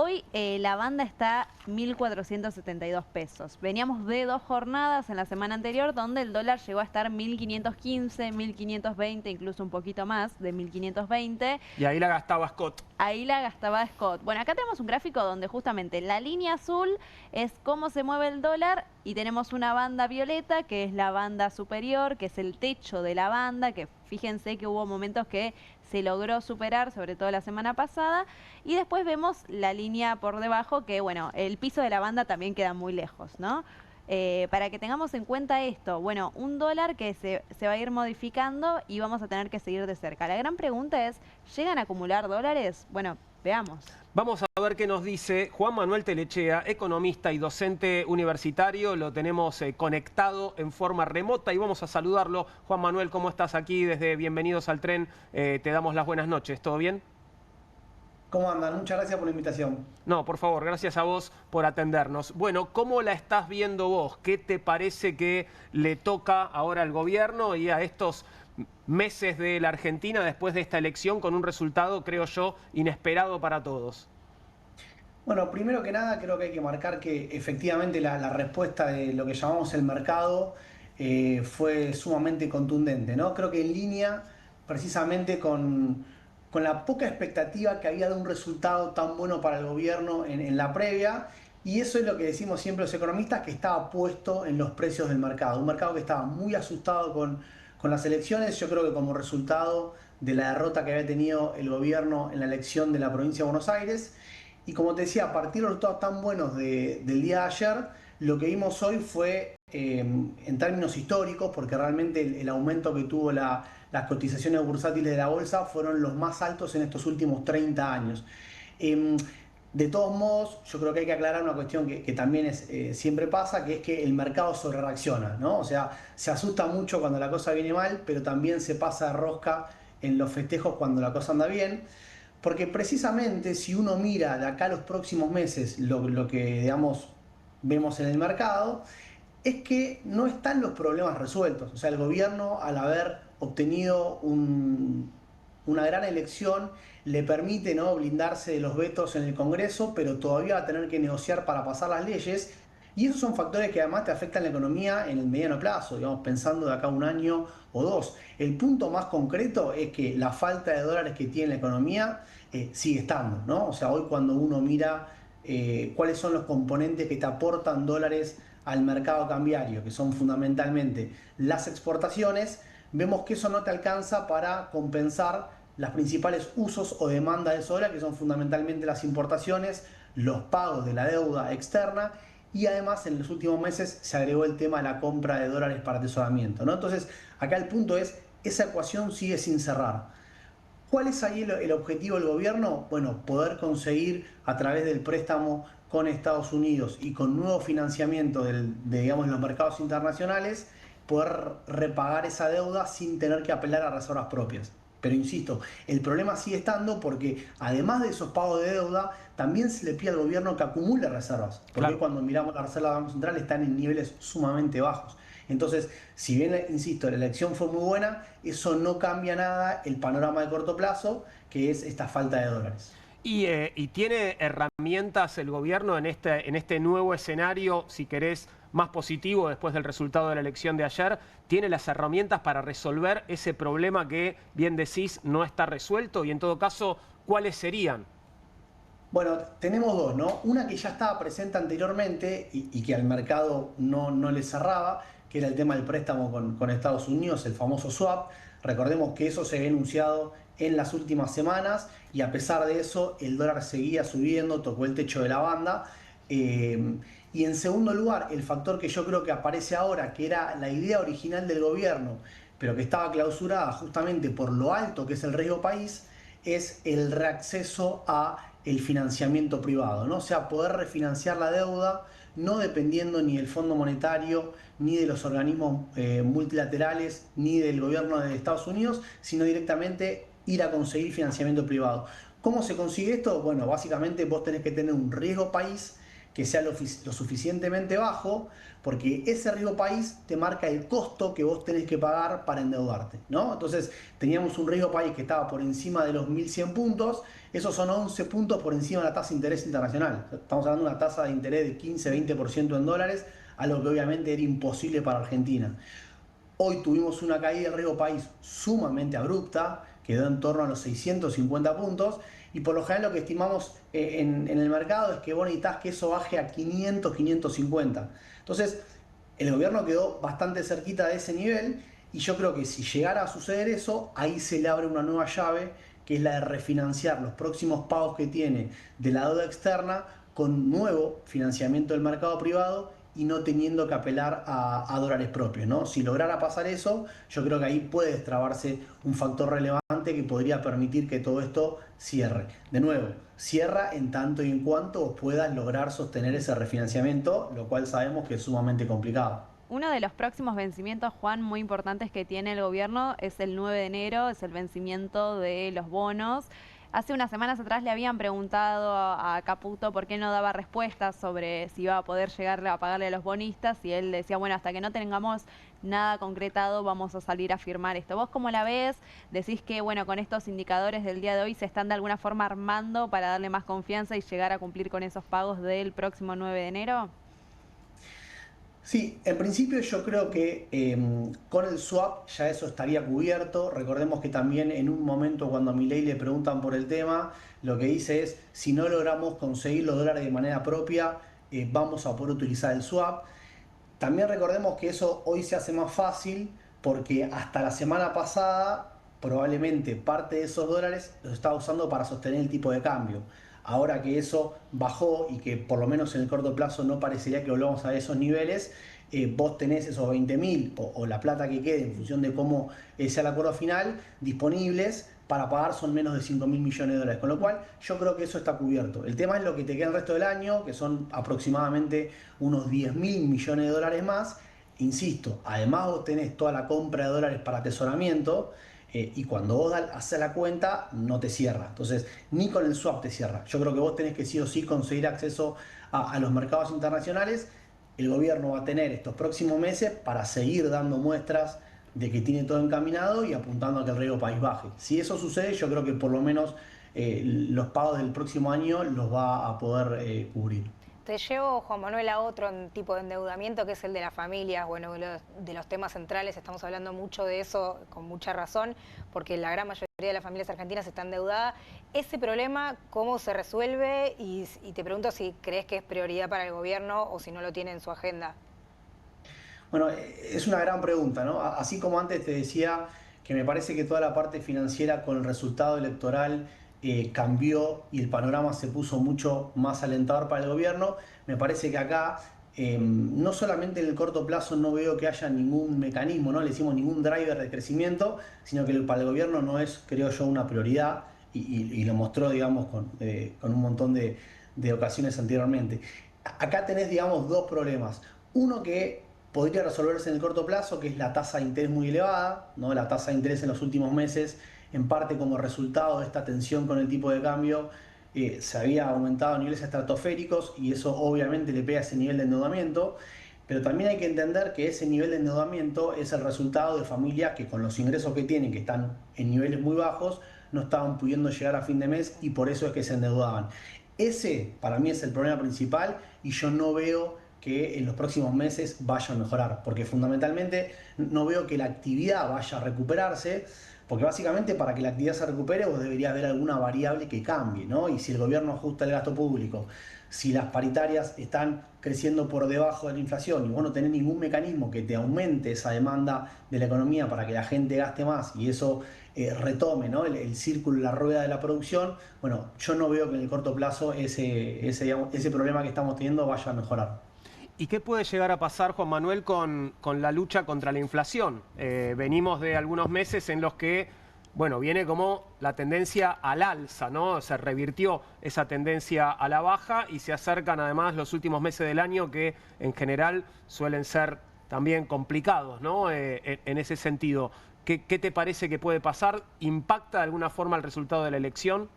Hoy la banda está 1.472 pesos. Veníamos de 2 jornadas en la semana anterior donde el dólar llegó a estar 1.515, 1.520, incluso un poquito más de 1.520. Y ahí la gastaba Scott. Ahí la gastaba Scott. Bueno, acá tenemos un gráfico donde justamente la línea azul es cómo se mueve el dólar y tenemos una banda violeta que es la banda superior, que es el techo de la banda, que fíjense que hubo momentos que se logró superar, sobre todo la semana pasada, y después vemos la línea por debajo que, bueno, el piso de la banda también queda muy lejos, ¿no? Para que tengamos en cuenta esto, bueno, un dólar que se va a ir modificando y vamos a tener que seguir de cerca. La gran pregunta es, ¿llegan a acumular dólares? Bueno, veamos. Vamos a ver qué nos dice Juan Manuel Telechea, economista y docente universitario. Lo tenemos conectado en forma remota y vamos a saludarlo. Juan Manuel, ¿cómo estás aquí desde Bienvenidos al Tren? Te damos las buenas noches. ¿Todo bien? ¿Cómo andan? Muchas gracias por la invitación. No, por favor, gracias a vos por atendernos. Bueno, ¿cómo la estás viendo vos? ¿Qué te parece que le toca ahora al gobierno y a estos meses de la Argentina después de esta elección con un resultado, creo yo, inesperado para todos? Bueno, primero que nada creo que hay que marcar que efectivamente la respuesta de lo que llamamos el mercado fue sumamente contundente, ¿no? Creo que en línea precisamente con la poca expectativa que había de un resultado tan bueno para el gobierno en la previa, y eso es lo que decimos siempre los economistas, que estaba puesto en los precios del mercado, un mercado que estaba muy asustado con las elecciones. Yo creo que como resultado de la derrota que había tenido el gobierno en la elección de la provincia de Buenos Aires, y como te decía, a partir de los resultados tan buenos del día de ayer, lo que vimos hoy fue, en términos históricos, porque realmente el aumento que tuvo las cotizaciones bursátiles de la bolsa fueron los más altos en estos últimos 30 años. De todos modos, yo creo que hay que aclarar una cuestión que también siempre pasa, que es que el mercado sobrereacciona, ¿no? O sea, se asusta mucho cuando la cosa viene mal, pero también se pasa de rosca en los festejos cuando la cosa anda bien. Porque precisamente si uno mira de acá a los próximos meses lo que, digamos, vemos en el mercado, es que no están los problemas resueltos. O sea, el gobierno, al haber obtenido una gran elección, le permite, ¿no?, blindarse de los vetos en el Congreso, pero todavía va a tener que negociar para pasar las leyes. Y esos son factores que además te afectan la economía en el mediano plazo, digamos, pensando de acá a un año o dos. El punto más concreto es que la falta de dólares que tiene la economía sigue estando, ¿no? O sea, hoy cuando uno mira cuáles son los componentes que te aportan dólares al mercado cambiario, que son fundamentalmente las exportaciones, vemos que eso no te alcanza para compensar las principales usos o demandas de ese dólar, que son fundamentalmente las importaciones, los pagos de la deuda externa y además en los últimos meses se agregó el tema de la compra de dólares para atesoramiento, ¿no? Entonces, acá el punto es, esa ecuación sigue sin cerrar. ¿Cuál es ahí el objetivo del gobierno? Bueno, poder conseguir a través del préstamo con Estados Unidos y con nuevo financiamiento digamos, los mercados internacionales, poder repagar esa deuda sin tener que apelar a reservas propias. Pero insisto, el problema sigue estando porque además de esos pagos de deuda, también se le pide al gobierno que acumule reservas. Porque Claro. cuando miramos la reserva del Banco Central están en niveles sumamente bajos. Entonces, si bien, insisto, la elección fue muy buena, eso no cambia nada el panorama de corto plazo, que es esta falta de dólares. Y tiene herramientas el gobierno en este nuevo escenario, si querés, más positivo después del resultado de la elección de ayer, tiene las herramientas para resolver ese problema que, bien decís, no está resuelto y en todo caso, ¿cuáles serían? Bueno, tenemos dos, ¿no? Una que ya estaba presente anteriormente y que al mercado no le cerraba, que era el tema del préstamo con Estados Unidos, el famoso swap. Recordemos que eso se había anunciado en las últimas semanas y a pesar de eso el dólar seguía subiendo, tocó el techo de la banda. Y en segundo lugar, el factor que yo creo que aparece ahora, que era la idea original del gobierno, pero que estaba clausurada justamente por lo alto que es el riesgo país, es el reacceso a el financiamiento privado, ¿no? O sea, poder refinanciar la deuda no dependiendo ni del Fondo Monetario, ni de los organismos multilaterales, ni del gobierno de Estados Unidos, sino directamente ir a conseguir financiamiento privado. ¿Cómo se consigue esto? Bueno, básicamente vos tenés que tener un riesgo país que sea lo suficientemente bajo, porque ese riesgo país te marca el costo que vos tenés que pagar para endeudarte, ¿no? Entonces, teníamos un riesgo país que estaba por encima de los 1.100 puntos, esos son 11 puntos por encima de la tasa de interés internacional. Estamos hablando de una tasa de interés de 15-20% en dólares, algo que obviamente era imposible para Argentina. Hoy tuvimos una caída del riesgo país sumamente abrupta, quedó en torno a los 650 puntos, y por lo general lo que estimamos en el mercado es que vos necesitas que eso baje a 500, 550. Entonces, el gobierno quedó bastante cerquita de ese nivel y yo creo que si llegara a suceder eso, ahí se le abre una nueva llave, que es la de refinanciar los próximos pagos que tiene de la deuda externa con nuevo financiamiento del mercado privado y no teniendo que apelar a dólares propios, ¿no? Si lograra pasar eso, yo creo que ahí puede destrabarse un factor relevante que podría permitir que todo esto cierre. De nuevo, cierra en tanto y en cuanto puedas lograr sostener ese refinanciamiento, lo cual sabemos que es sumamente complicado. Uno de los próximos vencimientos, Juan, muy importantes que tiene el gobierno es el 9 de enero, es el vencimiento de los bonos. Hace unas semanas atrás le habían preguntado a Caputo por qué no daba respuestas sobre si iba a poder llegar a pagarle a los bonistas y él decía, bueno, hasta que no tengamos nada concretado vamos a salir a firmar esto. ¿Vos cómo la ves? Decís que, bueno, con estos indicadores del día de hoy se están de alguna forma armando para darle más confianza y llegar a cumplir con esos pagos del próximo 9 de enero. Sí, en principio yo creo que con el swap ya eso estaría cubierto. Recordemos que también en un momento cuando a Milei le preguntan por el tema, lo que dice es, si no logramos conseguir los dólares de manera propia, vamos a poder utilizar el swap. También recordemos que eso hoy se hace más fácil porque hasta la semana pasada probablemente parte de esos dólares los estaba usando para sostener el tipo de cambio. Ahora que eso bajó y que por lo menos en el corto plazo no parecería que volvamos a esos niveles, vos tenés esos 20.000 o la plata que quede en función de cómo sea el acuerdo final, disponibles para pagar son menos de 5.000 millones de dólares. Con lo cual yo creo que eso está cubierto. El tema es lo que te queda el resto del año, que son aproximadamente unos 10.000 millones de dólares más. Insisto, además vos tenés toda la compra de dólares para atesoramiento, y cuando vos haces la cuenta no te cierra, entonces ni con el swap te cierra. Yo creo que vos tenés que sí o sí conseguir acceso a los mercados internacionales. El gobierno va a tener estos próximos meses para seguir dando muestras de que tiene todo encaminado y apuntando a que el riesgo país baje. Si eso sucede, yo creo que por lo menos los pagos del próximo año los va a poder cubrir. Te llevo, Juan Manuel, a otro tipo de endeudamiento que es el de las familias, bueno, de los temas centrales. Estamos hablando mucho de eso con mucha razón, porque la gran mayoría de las familias argentinas está endeudada. Ese problema, ¿cómo se resuelve? Y te pregunto si crees que es prioridad para el gobierno o si no lo tiene en su agenda. Bueno, es una gran pregunta, ¿no? Así como antes te decía que me parece que toda la parte financiera con el resultado electoral cambió y el panorama se puso mucho más alentador para el gobierno, me parece que acá no solamente en el corto plazo no veo que haya ningún mecanismo, no le decimos ningún driver de crecimiento, sino que para el gobierno no es, creo yo, una prioridad y lo mostró, digamos, con un montón de ocasiones anteriormente. Acá tenés, digamos, dos problemas. Uno que podría resolverse en el corto plazo, que es la tasa de interés muy elevada, ¿no? La tasa de interés en los últimos meses, en parte como resultado de esta tensión con el tipo de cambio, se había aumentado a niveles estratosféricos y eso obviamente le pega a ese nivel de endeudamiento, pero también hay que entender que ese nivel de endeudamiento es el resultado de familias que con los ingresos que tienen, que están en niveles muy bajos, no estaban pudiendo llegar a fin de mes y por eso es que se endeudaban. Ese para mí es el problema principal y yo no veo que en los próximos meses vaya a mejorar, porque fundamentalmente no veo que la actividad vaya a recuperarse. Porque básicamente para que la actividad se recupere vos deberías ver alguna variable que cambie, ¿no? Y si el gobierno ajusta el gasto público, si las paritarias están creciendo por debajo de la inflación y vos no tenés ningún mecanismo que te aumente esa demanda de la economía para que la gente gaste más y eso retome, ¿no? el círculo, la rueda de la producción, bueno, yo no veo que en el corto plazo ese problema que estamos teniendo vaya a mejorar. ¿Y qué puede llegar a pasar, Juan Manuel, con la lucha contra la inflación? Venimos de algunos meses en los que, bueno, viene como la tendencia al alza, ¿no? Se revirtió esa tendencia a la baja y se acercan además los últimos meses del año que en general suelen ser también complicados, ¿no? En ese sentido, ¿qué te parece que puede pasar? ¿Impacta de alguna forma el resultado de la elección?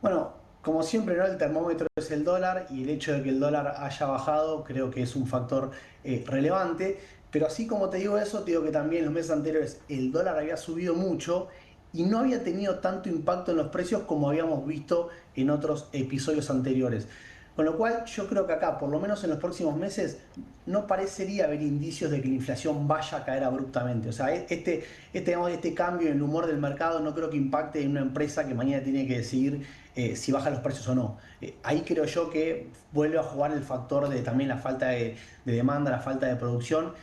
Bueno, como siempre, ¿no? El termómetro es el dólar y el hecho de que el dólar haya bajado creo que es un factor relevante. Pero así como te digo eso, te digo que también en los meses anteriores el dólar había subido mucho y no había tenido tanto impacto en los precios como habíamos visto en otros episodios anteriores. Con lo cual yo creo que acá, por lo menos en los próximos meses, no parecería haber indicios de que la inflación vaya a caer abruptamente. O sea, este cambio en el humor del mercado no creo que impacte en una empresa que mañana tiene que decidir si baja los precios o no. Ahí creo yo que vuelve a jugar el factor de también la falta de demanda, la falta de producción,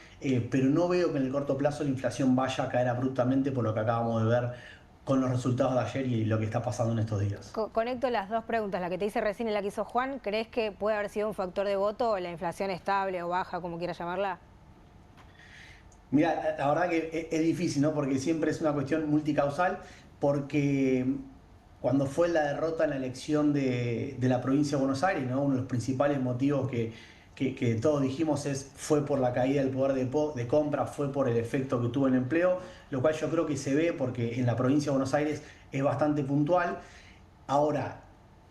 pero no veo que en el corto plazo la inflación vaya a caer abruptamente por lo que acabamos de ver con los resultados de ayer y lo que está pasando en estos días. Conecto las dos preguntas, la que te hice recién y la que hizo Juan. ¿Crees que puede haber sido un factor de voto o la inflación estable o baja, como quieras llamarla? Mira, la verdad que es difícil, ¿no? Porque siempre es una cuestión multicausal, porque cuando fue la derrota en la elección de la provincia de Buenos Aires, ¿no? Uno de los principales motivos que todos dijimos fue por la caída del poder de compra, fue por el efecto que tuvo en el empleo, lo cual yo creo que se ve porque en la provincia de Buenos Aires es bastante puntual. Ahora,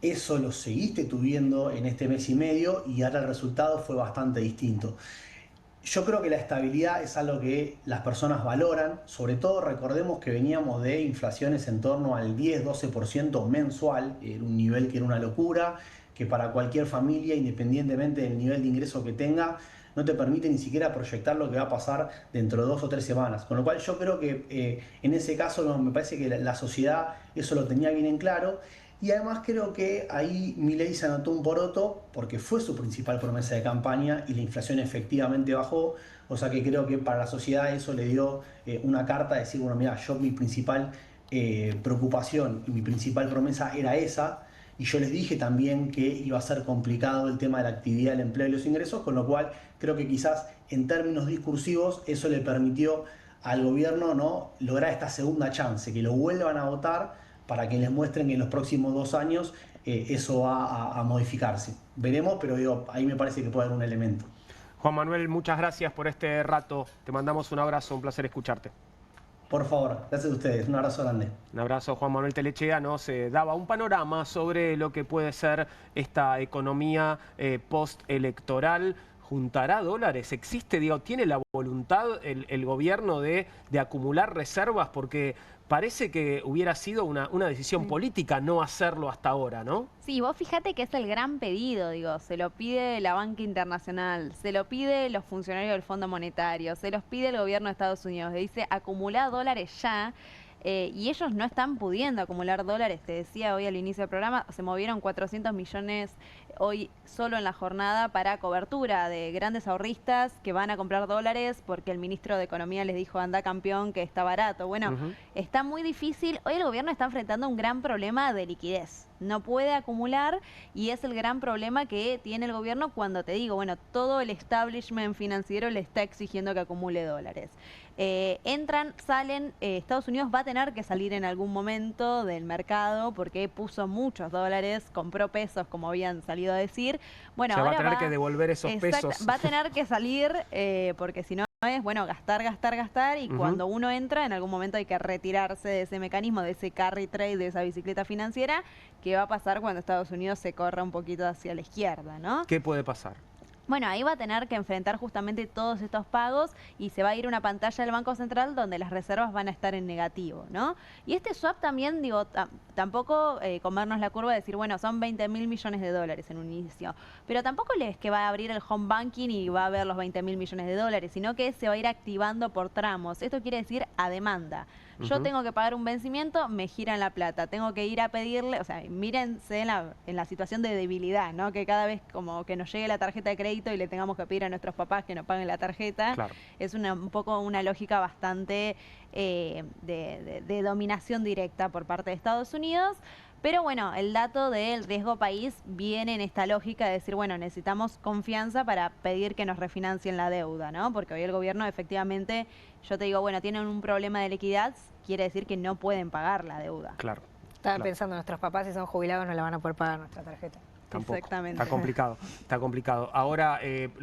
eso lo seguiste tuviendo en este mes y medio y ahora el resultado fue bastante distinto. Yo creo que la estabilidad es algo que las personas valoran, sobre todo recordemos que veníamos de inflaciones en torno al 10-12% mensual, era un nivel que era una locura, que para cualquier familia, independientemente del nivel de ingreso que tenga, no te permite ni siquiera proyectar lo que va a pasar dentro de 2 o 3 semanas. Con lo cual yo creo que en ese caso me parece que la sociedad eso lo tenía bien en claro. Y además creo que ahí Milei se anotó un poroto porque fue su principal promesa de campaña y la inflación efectivamente bajó. O sea que creo que para la sociedad eso le dio una carta de decir, bueno, mira, yo mi principal preocupación y mi principal promesa era esa. Y yo les dije también que iba a ser complicado el tema de la actividad, el empleo y los ingresos, con lo cual creo que quizás en términos discursivos eso le permitió al gobierno, ¿no?, lograr esta segunda chance, que lo vuelvan a votar para que les muestren que en los próximos 2 años eso va a modificarse. Veremos, pero digo, ahí me parece que puede haber un elemento. Juan Manuel, muchas gracias por este rato. Te mandamos un abrazo, un placer escucharte. Por favor, gracias a ustedes. Un abrazo grande. Un abrazo, Juan Manuel Telechea. Nos daba un panorama sobre lo que puede ser esta economía postelectoral. ¿Juntará dólares? ¿Existe, digo, tiene la voluntad el gobierno de acumular reservas? Porque parece que hubiera sido una decisión política no hacerlo hasta ahora, ¿no? Sí, vos fíjate que es el gran pedido, digo, se lo pide la banca internacional, se lo pide los funcionarios del Fondo Monetario, se los pide el gobierno de Estados Unidos, le dice acumular dólares ya. Y ellos no están pudiendo acumular dólares. Te decía hoy al inicio del programa, se movieron 400 millones hoy solo en la jornada para cobertura de grandes ahorristas que van a comprar dólares porque el ministro de Economía les dijo anda campeón que está barato. Bueno, está muy difícil. Hoy el gobierno está enfrentando un gran problema de liquidez. no puede acumular y es el gran problema que tiene el gobierno cuando te digo, bueno, todo el establishment financiero le está exigiendo que acumule dólares. Entran, salen, Estados Unidos va a tener que salir en algún momento del mercado porque puso muchos dólares, compró pesos, como habían salido a decir. Bueno, o sea, ahora va a tener que devolver esos pesos. Va a tener que salir porque si no es, bueno, gastar, gastar, gastar y cuando uno entra, en algún momento hay que retirarse de ese mecanismo, de ese carry trade, de esa bicicleta financiera, que va a pasar cuando Estados Unidos se corra un poquito hacia la izquierda, ¿no? ¿Qué puede pasar? Bueno, ahí va a tener que enfrentar justamente todos estos pagos y se va a ir una pantalla del Banco Central donde las reservas van a estar en negativo, ¿no? Y este swap también, digo, tampoco comernos la curva de decir, bueno, son 20.000 millones de dólares en un inicio, pero tampoco es que va a abrir el home banking y va a haber los 20.000 millones de dólares, sino que se va a ir activando por tramos. Esto quiere decir a demanda. Yo tengo que pagar un vencimiento, me giran la plata. Tengo que ir a pedirle, o sea, mírense en la situación de debilidad, ¿no? Que cada vez como que nos llegue la tarjeta de crédito y le tengamos que pedir a nuestros papás que nos paguen la tarjeta. Claro. Es un poco una lógica bastante de dominación directa por parte de Estados Unidos. Pero bueno, el dato del riesgo país viene en esta lógica de decir, bueno, necesitamos confianza para pedir que nos refinancien la deuda, ¿no? Porque hoy el gobierno efectivamente, yo te digo, bueno, tienen un problema de liquidez, quiere decir que no pueden pagar la deuda. Claro. Estaba pensando, nuestros papás si son jubilados no la van a poder pagar nuestra tarjeta. Tampoco. Exactamente. Está complicado, está complicado. Ahora,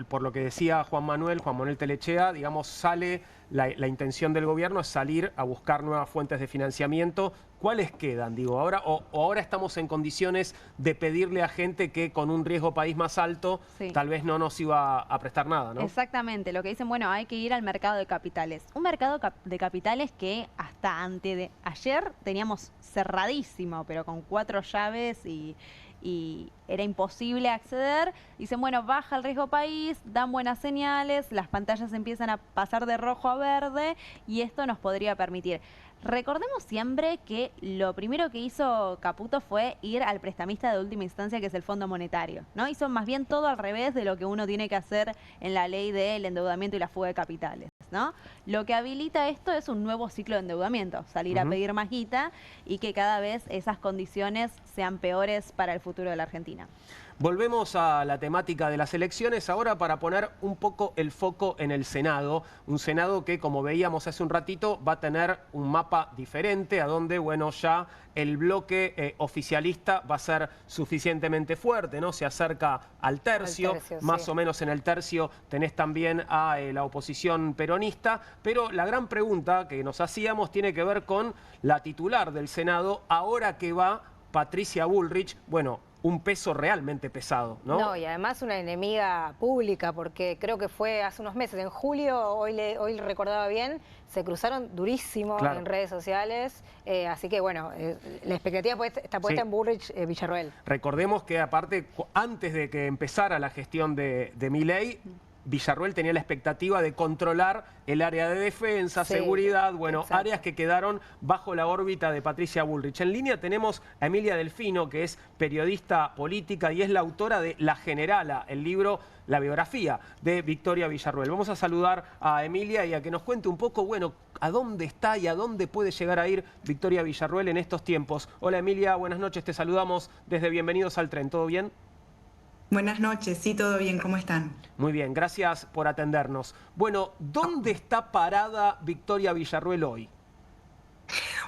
por lo que decía Juan Manuel Telechea, digamos, sale la intención del gobierno es salir a buscar nuevas fuentes de financiamiento. ¿Cuáles quedan? Digo, ahora ahora estamos en condiciones de pedirle a gente que con un riesgo país más alto tal vez no nos iba a prestar nada, ¿no? Exactamente, lo que dicen, bueno, hay que ir al mercado de capitales. Un mercado de capitales que hasta antes de ayer teníamos cerradísimo, pero con 4 llaves y era imposible acceder. Dicen, bueno, baja el riesgo país, dan buenas señales, las pantallas empiezan a pasar de rojo a verde y esto nos podría permitir. Recordemos siempre que lo primero que hizo Caputo fue ir al prestamista de última instancia, que es el Fondo Monetario, ¿no? Hizo más bien todo al revés de lo que uno tiene que hacer en la ley del endeudamiento y la fuga de capitales, ¿no? Lo que habilita esto es un nuevo ciclo de endeudamiento, salir a pedir más guita y que cada vez esas condiciones sean peores para el futuro de la Argentina. Volvemos a la temática de las elecciones ahora para poner un poco el foco en el Senado. Un Senado que, como veíamos hace un ratito, va a tener un mapa diferente, a donde, bueno, ya el bloque oficialista va a ser suficientemente fuerte, ¿no? Se acerca al tercio, más o menos en el tercio tenés también a la oposición peronista, pero la gran pregunta que nos hacíamos tiene que ver con la titular del Senado, ahora que va Patricia Bullrich, bueno, un peso realmente pesado, ¿no? No, y además una enemiga pública, porque creo que fue hace unos meses, en julio, hoy recordaba bien, se cruzaron durísimo en redes sociales, así que bueno, la expectativa está puesta en Bullrich Villarroel. Recordemos que aparte, antes de que empezara la gestión de Milei, Villarroel tenía la expectativa de controlar el área de defensa, seguridad, bueno, áreas que quedaron bajo la órbita de Patricia Bullrich. En línea tenemos a Emilia Delfino, que es periodista política y es la autora de La Generala, el libro, la biografía de Victoria Villarroel. Vamos a saludar a Emilia y a que nos cuente un poco, bueno, a dónde está y a dónde puede llegar a ir Victoria Villarroel en estos tiempos. Hola Emilia, buenas noches, te saludamos desde Bienvenidos al Tren, ¿todo bien? Buenas noches, sí, todo bien, ¿cómo están? Muy bien, gracias por atendernos. Bueno, ¿dónde está parada Victoria Villarroel hoy?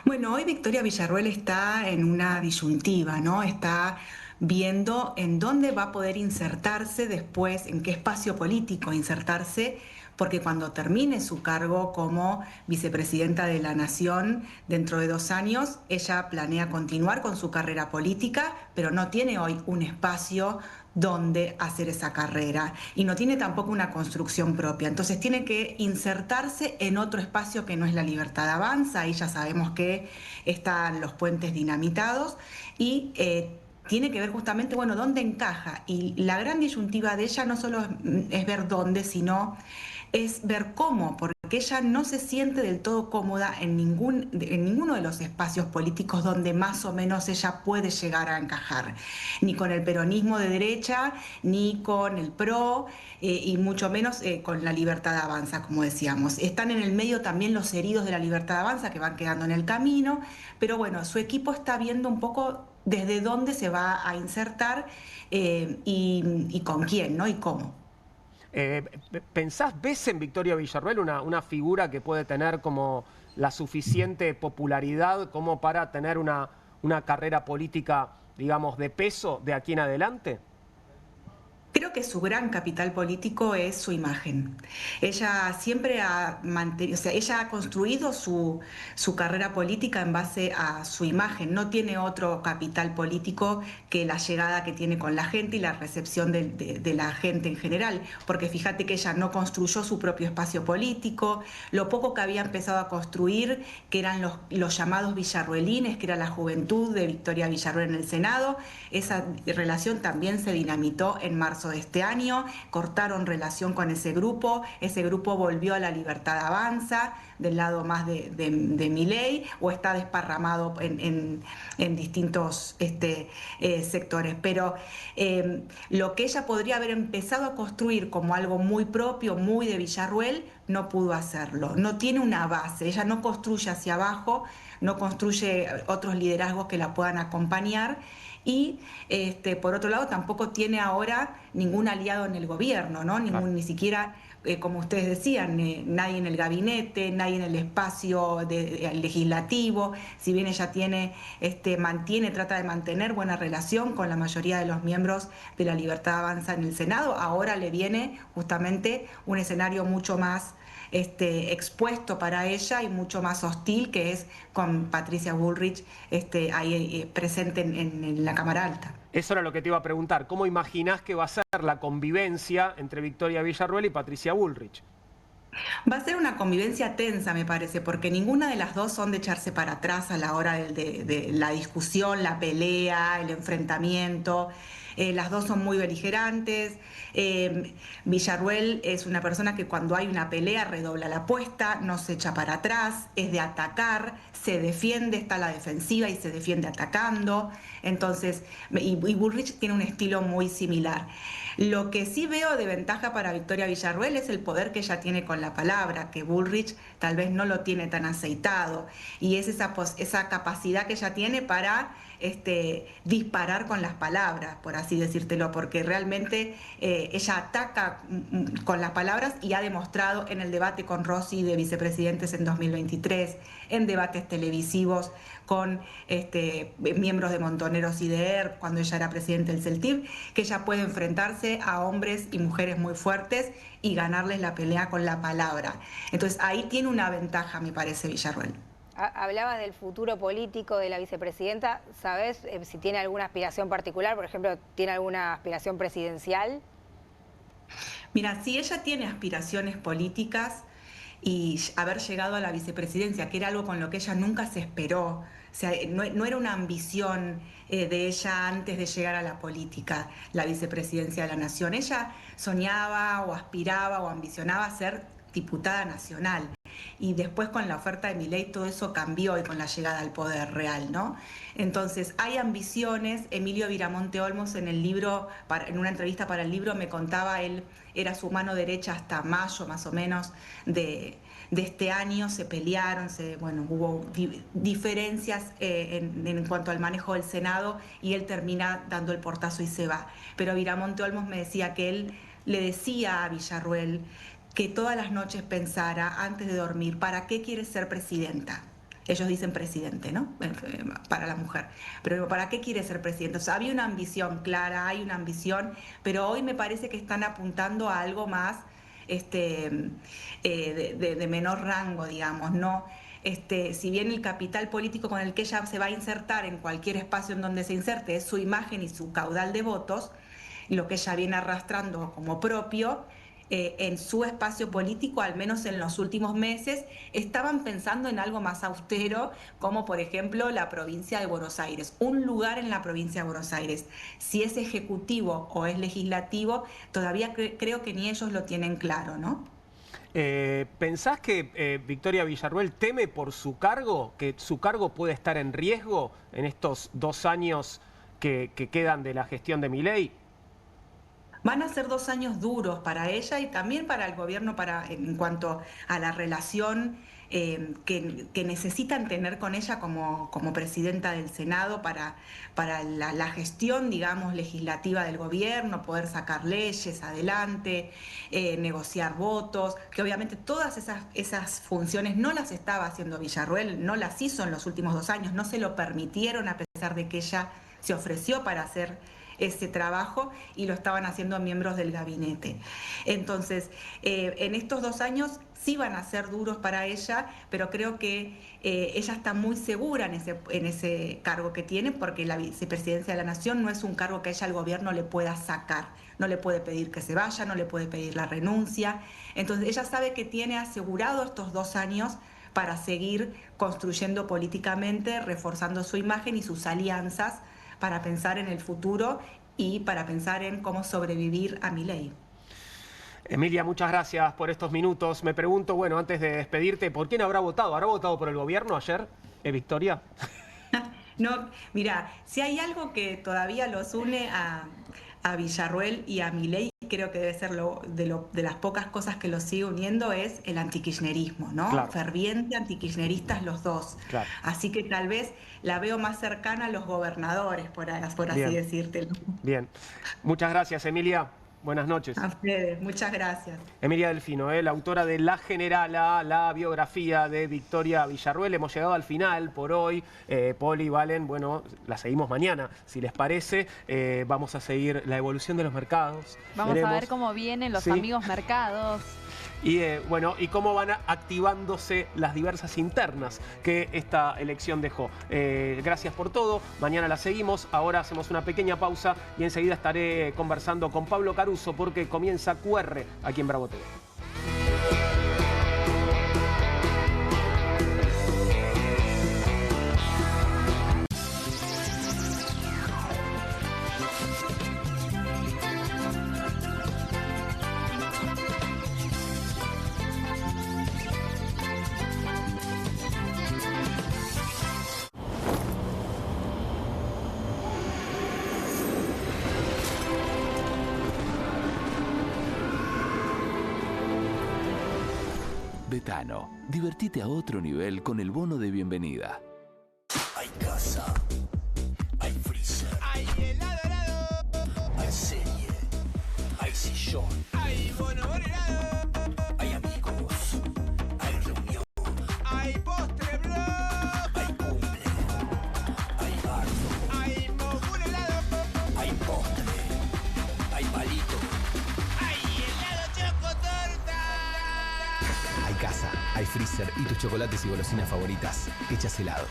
Bueno, hoy Victoria Villarroel está en una disyuntiva, ¿no? Está viendo en dónde va a poder insertarse después, en qué espacio político insertarse, porque cuando termine su cargo como vicepresidenta de la Nación dentro de 2 años, ella planea continuar con su carrera política, pero no tiene hoy un espacio donde hacer esa carrera y no tiene tampoco una construcción propia. Entonces tiene que insertarse en otro espacio que no es la Libertad Avanza. Ahí ya sabemos que están los puentes dinamitados y tiene que ver justamente, bueno, dónde encaja. Y la gran disyuntiva de ella no solo es ver dónde, sino es ver cómo, porque que ella no se siente del todo cómoda en ninguno de los espacios políticos donde más o menos ella puede llegar a encajar, ni con el peronismo de derecha, ni con el PRO, y mucho menos con la Libertad Avanza, como decíamos. Están en el medio también los heridos de la Libertad Avanza que van quedando en el camino, pero bueno, su equipo está viendo un poco desde dónde se va a insertar y con quién, ¿no? Y cómo. ¿Ves en Victoria Villarruel una figura que puede tener como la suficiente popularidad como para tener una carrera política, digamos, de peso de aquí en adelante? Creo que su gran capital político es su imagen. Ella siempre ha mantenido, o sea, ella ha construido su carrera política en base a su imagen. No tiene otro capital político que la llegada que tiene con la gente y la recepción de la gente en general. Porque fíjate que ella no construyó su propio espacio político. Lo poco que había empezado a construir, que eran los llamados villarruelines, que era la juventud de Victoria Villarruel en el Senado, esa relación también se dinamitó en marzo de este año, cortaron relación con ese grupo volvió a la Libertad Avanza, del lado más de Milei, o está desparramado en distintos sectores. Pero lo que ella podría haber empezado a construir como algo muy propio, muy de Villarruel, no pudo hacerlo. No tiene una base, ella no construye hacia abajo, no construye otros liderazgos que la puedan acompañar. Y por otro lado tampoco tiene ahora ningún aliado en el gobierno, ¿no? Ni siquiera, como ustedes decían, nadie en el gabinete, nadie en el espacio legislativo. Si bien ella trata de mantener buena relación con la mayoría de los miembros de la Libertad Avanza en el Senado, ahora le viene justamente un escenario mucho más expuesto para ella y mucho más hostil, que es con Patricia Bullrich ahí presente en la Cámara Alta. Eso era lo que te iba a preguntar. ¿Cómo imaginás que va a ser la convivencia entre Victoria Villarruel y Patricia Bullrich? Va a ser una convivencia tensa, me parece, porque ninguna de las dos son de echarse para atrás a la hora de la discusión, la pelea, el enfrentamiento. Las dos son muy beligerantes. Villarruel es una persona que cuando hay una pelea redobla la apuesta, no se echa para atrás, es de atacar, se defiende, está a la defensiva y se defiende atacando. Entonces, y Bullrich tiene un estilo muy similar. Lo que sí veo de ventaja para Victoria Villarruel es el poder que ella tiene con la palabra, que Bullrich tal vez no lo tiene tan aceitado, y es esa capacidad que ella tiene para disparar con las palabras, por así decírtelo, porque realmente ella ataca con las palabras y ha demostrado en el debate con Rossi de vicepresidentes en 2023, en debates televisivos con miembros de Montoneros y de ERP, cuando ella era presidente del CELTIV, que ella puede enfrentarse a hombres y mujeres muy fuertes y ganarles la pelea con la palabra. Entonces ahí tiene una ventaja, me parece, Villarruel. Hablabas del futuro político de la vicepresidenta. ¿Sabes si tiene alguna aspiración particular? Por ejemplo, ¿tiene alguna aspiración presidencial? Mira, si ella tiene aspiraciones políticas y haber llegado a la vicepresidencia, que era algo con lo que ella nunca se esperó, o sea, no era una ambición de ella antes de llegar a la política, la vicepresidencia de la Nación. Ella soñaba o aspiraba o ambicionaba ser diputada nacional. Y después con la oferta de Milei todo eso cambió y con la llegada al poder real, ¿no? Entonces hay ambiciones. Emilio Viramonte Olmos en el libro, en una entrevista para el libro, me contaba, él era su mano derecha hasta mayo más o menos de este año, se pelearon, hubo diferencias en cuanto al manejo del Senado y él termina dando el portazo y se va. Pero Viramonte Olmos me decía que él le decía a Villarruel que todas las noches pensara antes de dormir, ¿para qué quiere ser presidenta? Ellos dicen presidente, ¿no? Para la mujer. Pero ¿para qué quiere ser presidente? O sea, había una ambición clara, hay una ambición, pero hoy me parece que están apuntando a algo más de menor rango, digamos, ¿no? Si bien el capital político con el que ella se va a insertar en cualquier espacio en donde se inserte es su imagen y su caudal de votos, lo que ella viene arrastrando como propio, en su espacio político, al menos en los últimos meses, estaban pensando en algo más austero, como por ejemplo la provincia de Buenos Aires, un lugar en la provincia de Buenos Aires. Si es ejecutivo o es legislativo, todavía creo que ni ellos lo tienen claro, ¿no? ¿Pensás que Victoria Villarruel teme por su cargo, que su cargo puede estar en riesgo en estos 2 años que quedan de la gestión de Milei? Van a ser 2 años duros para ella y también para el gobierno en cuanto a la relación que necesitan tener con ella como presidenta del Senado para la gestión, digamos, legislativa del gobierno, poder sacar leyes adelante, negociar votos, que obviamente todas esas funciones no las estaba haciendo Villarruel, no las hizo en los últimos 2 años, no se lo permitieron a pesar de que ella se ofreció para hacer ese trabajo y lo estaban haciendo miembros del gabinete. Entonces, en estos 2 años sí van a ser duros para ella, pero creo que ella está muy segura en ese cargo que tiene, porque la vicepresidencia de la Nación no es un cargo que ella al gobierno le pueda sacar, no le puede pedir que se vaya, no le puede pedir la renuncia. Entonces, ella sabe que tiene asegurado estos 2 años para seguir construyendo políticamente, reforzando su imagen y sus alianzas, para pensar en el futuro y para pensar en cómo sobrevivir a Milei. Emilia, muchas gracias por estos minutos. Me pregunto, bueno, antes de despedirte, ¿por quién habrá votado? ¿Habrá votado por el gobierno ayer, Victoria? No, mira, si hay algo que todavía los une a Villarruel y a Milei, creo que debe ser de las pocas cosas que los sigue uniendo, es el antikirchnerismo, ¿no? Claro. Ferviente antikirchneristas los dos. Claro. Así que tal vez la veo más cercana a los gobernadores, por así decírtelo. Bien. Muchas gracias, Emilia. Buenas noches. A ustedes, muchas gracias. Emilia Delfino, la autora de La Generala, la biografía de Victoria Villarruel. Hemos llegado al final por hoy. Poli, Valen, bueno, la seguimos mañana, si les parece. Vamos a seguir la evolución de los mercados. Vamos a ver cómo vienen los amigos mercados. Y bueno, y cómo van activándose las diversas internas que esta elección dejó. Gracias por todo. Mañana la seguimos. Ahora hacemos una pequeña pausa y enseguida estaré conversando con Pablo Caruso porque comienza QR aquí en Bravo TV. Betano, divertite a otro nivel con el bono de bienvenida. Hay casa, hay freezer, hay helado, hay serie, hay sillón, hay bono helado, hay amigos, hay reunión, hay postre, bro, hay cumple, hay bardo, hay mogur helado, hay postre, hay palito, hay helado chocotorta. Hay casa, hay freezer y tus chocolates y golosinas favoritas hechas helado.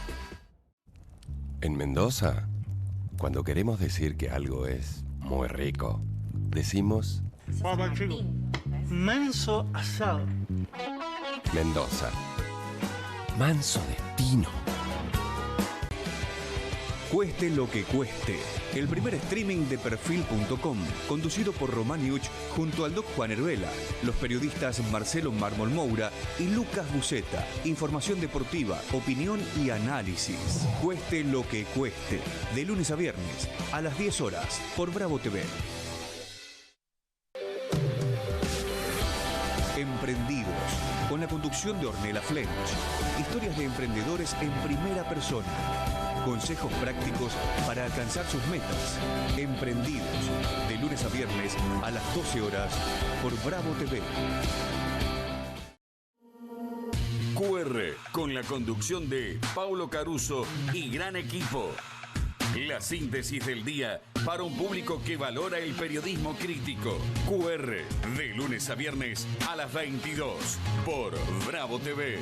En Mendoza, cuando queremos decir que algo es muy rico, decimos manso asado. Mendoza. Manso destino. Cueste lo que cueste. El primer streaming de Perfil.com, conducido por Romaniuch junto al Doc Juan Heruela, los periodistas Marcelo Mármol Moura y Lucas Buceta. Información deportiva, opinión y análisis. Cueste lo que cueste. De lunes a viernes, a las 10 horas, por Bravo TV. Emprendidos, con la conducción de Ornella Flench. Historias de emprendedores en primera persona. Consejos prácticos para alcanzar sus metas. Emprendidos, de lunes a viernes a las 12 horas por Bravo TV. QR, con la conducción de Paulo Caruso y gran equipo. La síntesis del día para un público que valora el periodismo crítico. QR, de lunes a viernes a las 22 por Bravo TV.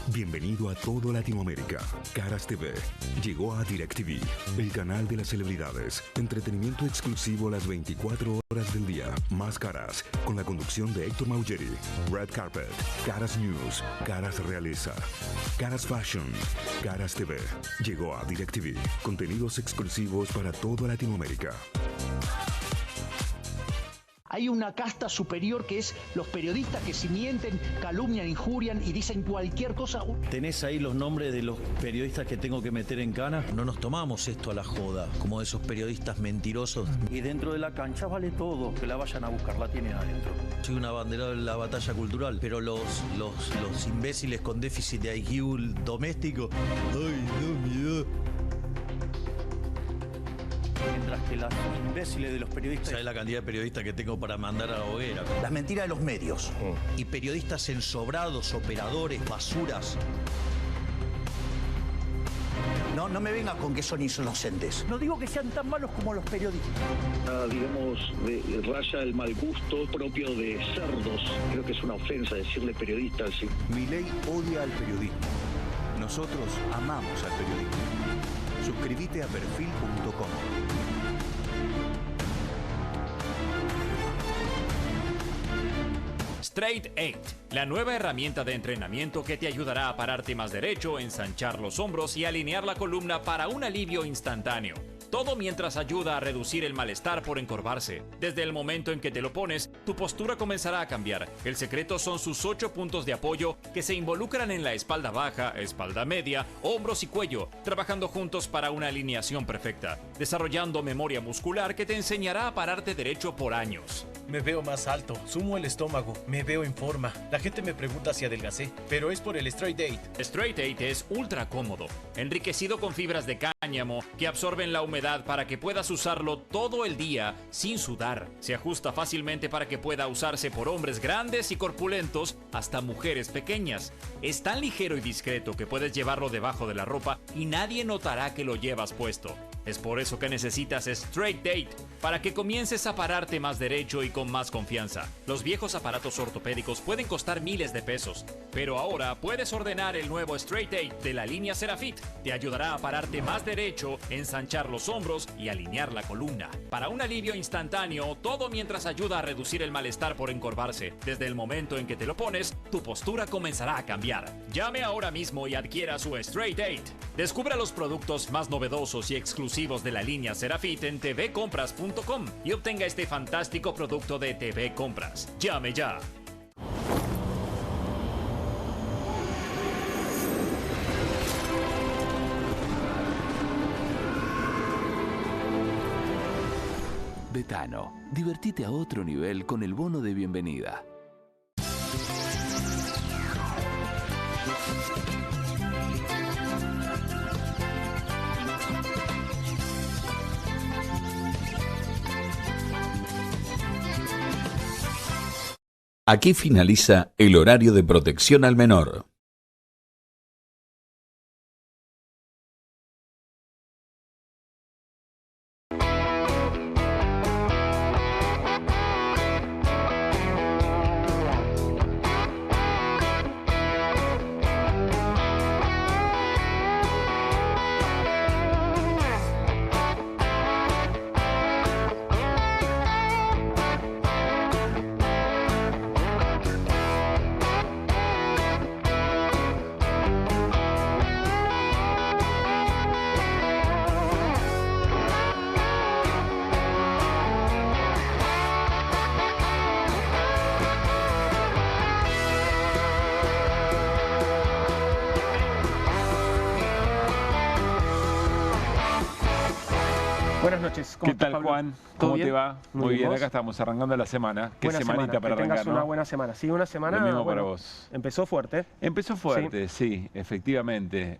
Bienvenido a todo Latinoamérica. Caras TV llegó a DirecTV, el canal de las celebridades. Entretenimiento exclusivo las 24 horas del día. Más Caras, con la conducción de Héctor Maugeri. Red Carpet, Caras News, Caras Realeza, Caras Fashion, Caras TV. Llegó a DirecTV. Contenidos exclusivos para toda Latinoamérica. Hay una casta superior que es los periodistas que si mienten, calumnian, injurian y dicen cualquier cosa. ¿Tenés ahí los nombres de los periodistas que tengo que meter en cana? No nos tomamos esto a la joda, como esos periodistas mentirosos. Y dentro de la cancha vale todo, que la vayan a buscar, la tienen adentro. Soy una bandera de la batalla cultural, pero los imbéciles con déficit de IQ doméstico, ¡ay, no, miedo! Mientras que los imbéciles de los periodistas... ¿Sabes la cantidad de periodistas que tengo para mandar a la hoguera? Las mentiras de los medios. Y periodistas ensobrados, operadores, basuras. No me vengas con que son inocentes. No digo que sean tan malos como los periodistas. Digamos, raya el mal gusto propio de cerdos. Creo que es una ofensa decirle periodista así. Milei odia al periodismo. Nosotros amamos al periodismo. Suscríbete a perfil.com. Straight 8, la nueva herramienta de entrenamiento que te ayudará a pararte más derecho, ensanchar los hombros y alinear la columna para un alivio instantáneo. Todo mientras ayuda a reducir el malestar por encorvarse. Desde el momento en que te lo pones, tu postura comenzará a cambiar. El secreto son sus 8 puntos de apoyo que se involucran en la espalda baja, espalda media, hombros y cuello, trabajando juntos para una alineación perfecta, desarrollando memoria muscular que te enseñará a pararte derecho por años. Me veo más alto, sumo el estómago, me veo en forma. La gente me pregunta si adelgacé, pero es por el Straight 8. Straight 8 es ultra cómodo, enriquecido con fibras de cáñamo que absorben la humedad para que puedas usarlo todo el día sin sudar. Se ajusta fácilmente para que pueda usarse por hombres grandes y corpulentos hasta mujeres pequeñas. Es tan ligero y discreto que puedes llevarlo debajo de la ropa y nadie notará que lo llevas puesto. Es por eso que necesitas Straight 8, para que comiences a pararte más derecho y con más confianza. Los viejos aparatos ortopédicos pueden costar miles de pesos, pero ahora puedes ordenar el nuevo Straight 8 de la línea Serafit. Te ayudará a pararte más derecho, ensanchar los hombros y alinear la columna. Para un alivio instantáneo, todo mientras ayuda a reducir el malestar por encorvarse. Desde el momento en que te lo pones, tu postura comenzará a cambiar. Llame ahora mismo y adquiera su Straight 8. Descubra los productos más novedosos y exclusivos de la línea Serafit en tvcompras.com y obtenga este fantástico producto de TV Compras. Llame ya. Betano, divertite a otro nivel con el bono de bienvenida. Aquí finaliza el horario de protección al menor. Buenas noches. ¿Cómo ¿Qué tal, Pablo? Juan? ¿Cómo bien? te va? Muy bien, acá estamos arrancando la semana. Qué Buena semanita semana. para que arrancar, tengas ¿no? una buena semana. Sí, una semana. Lo mismo bueno, para vos. Empezó fuerte. Empezó fuerte, sí, efectivamente.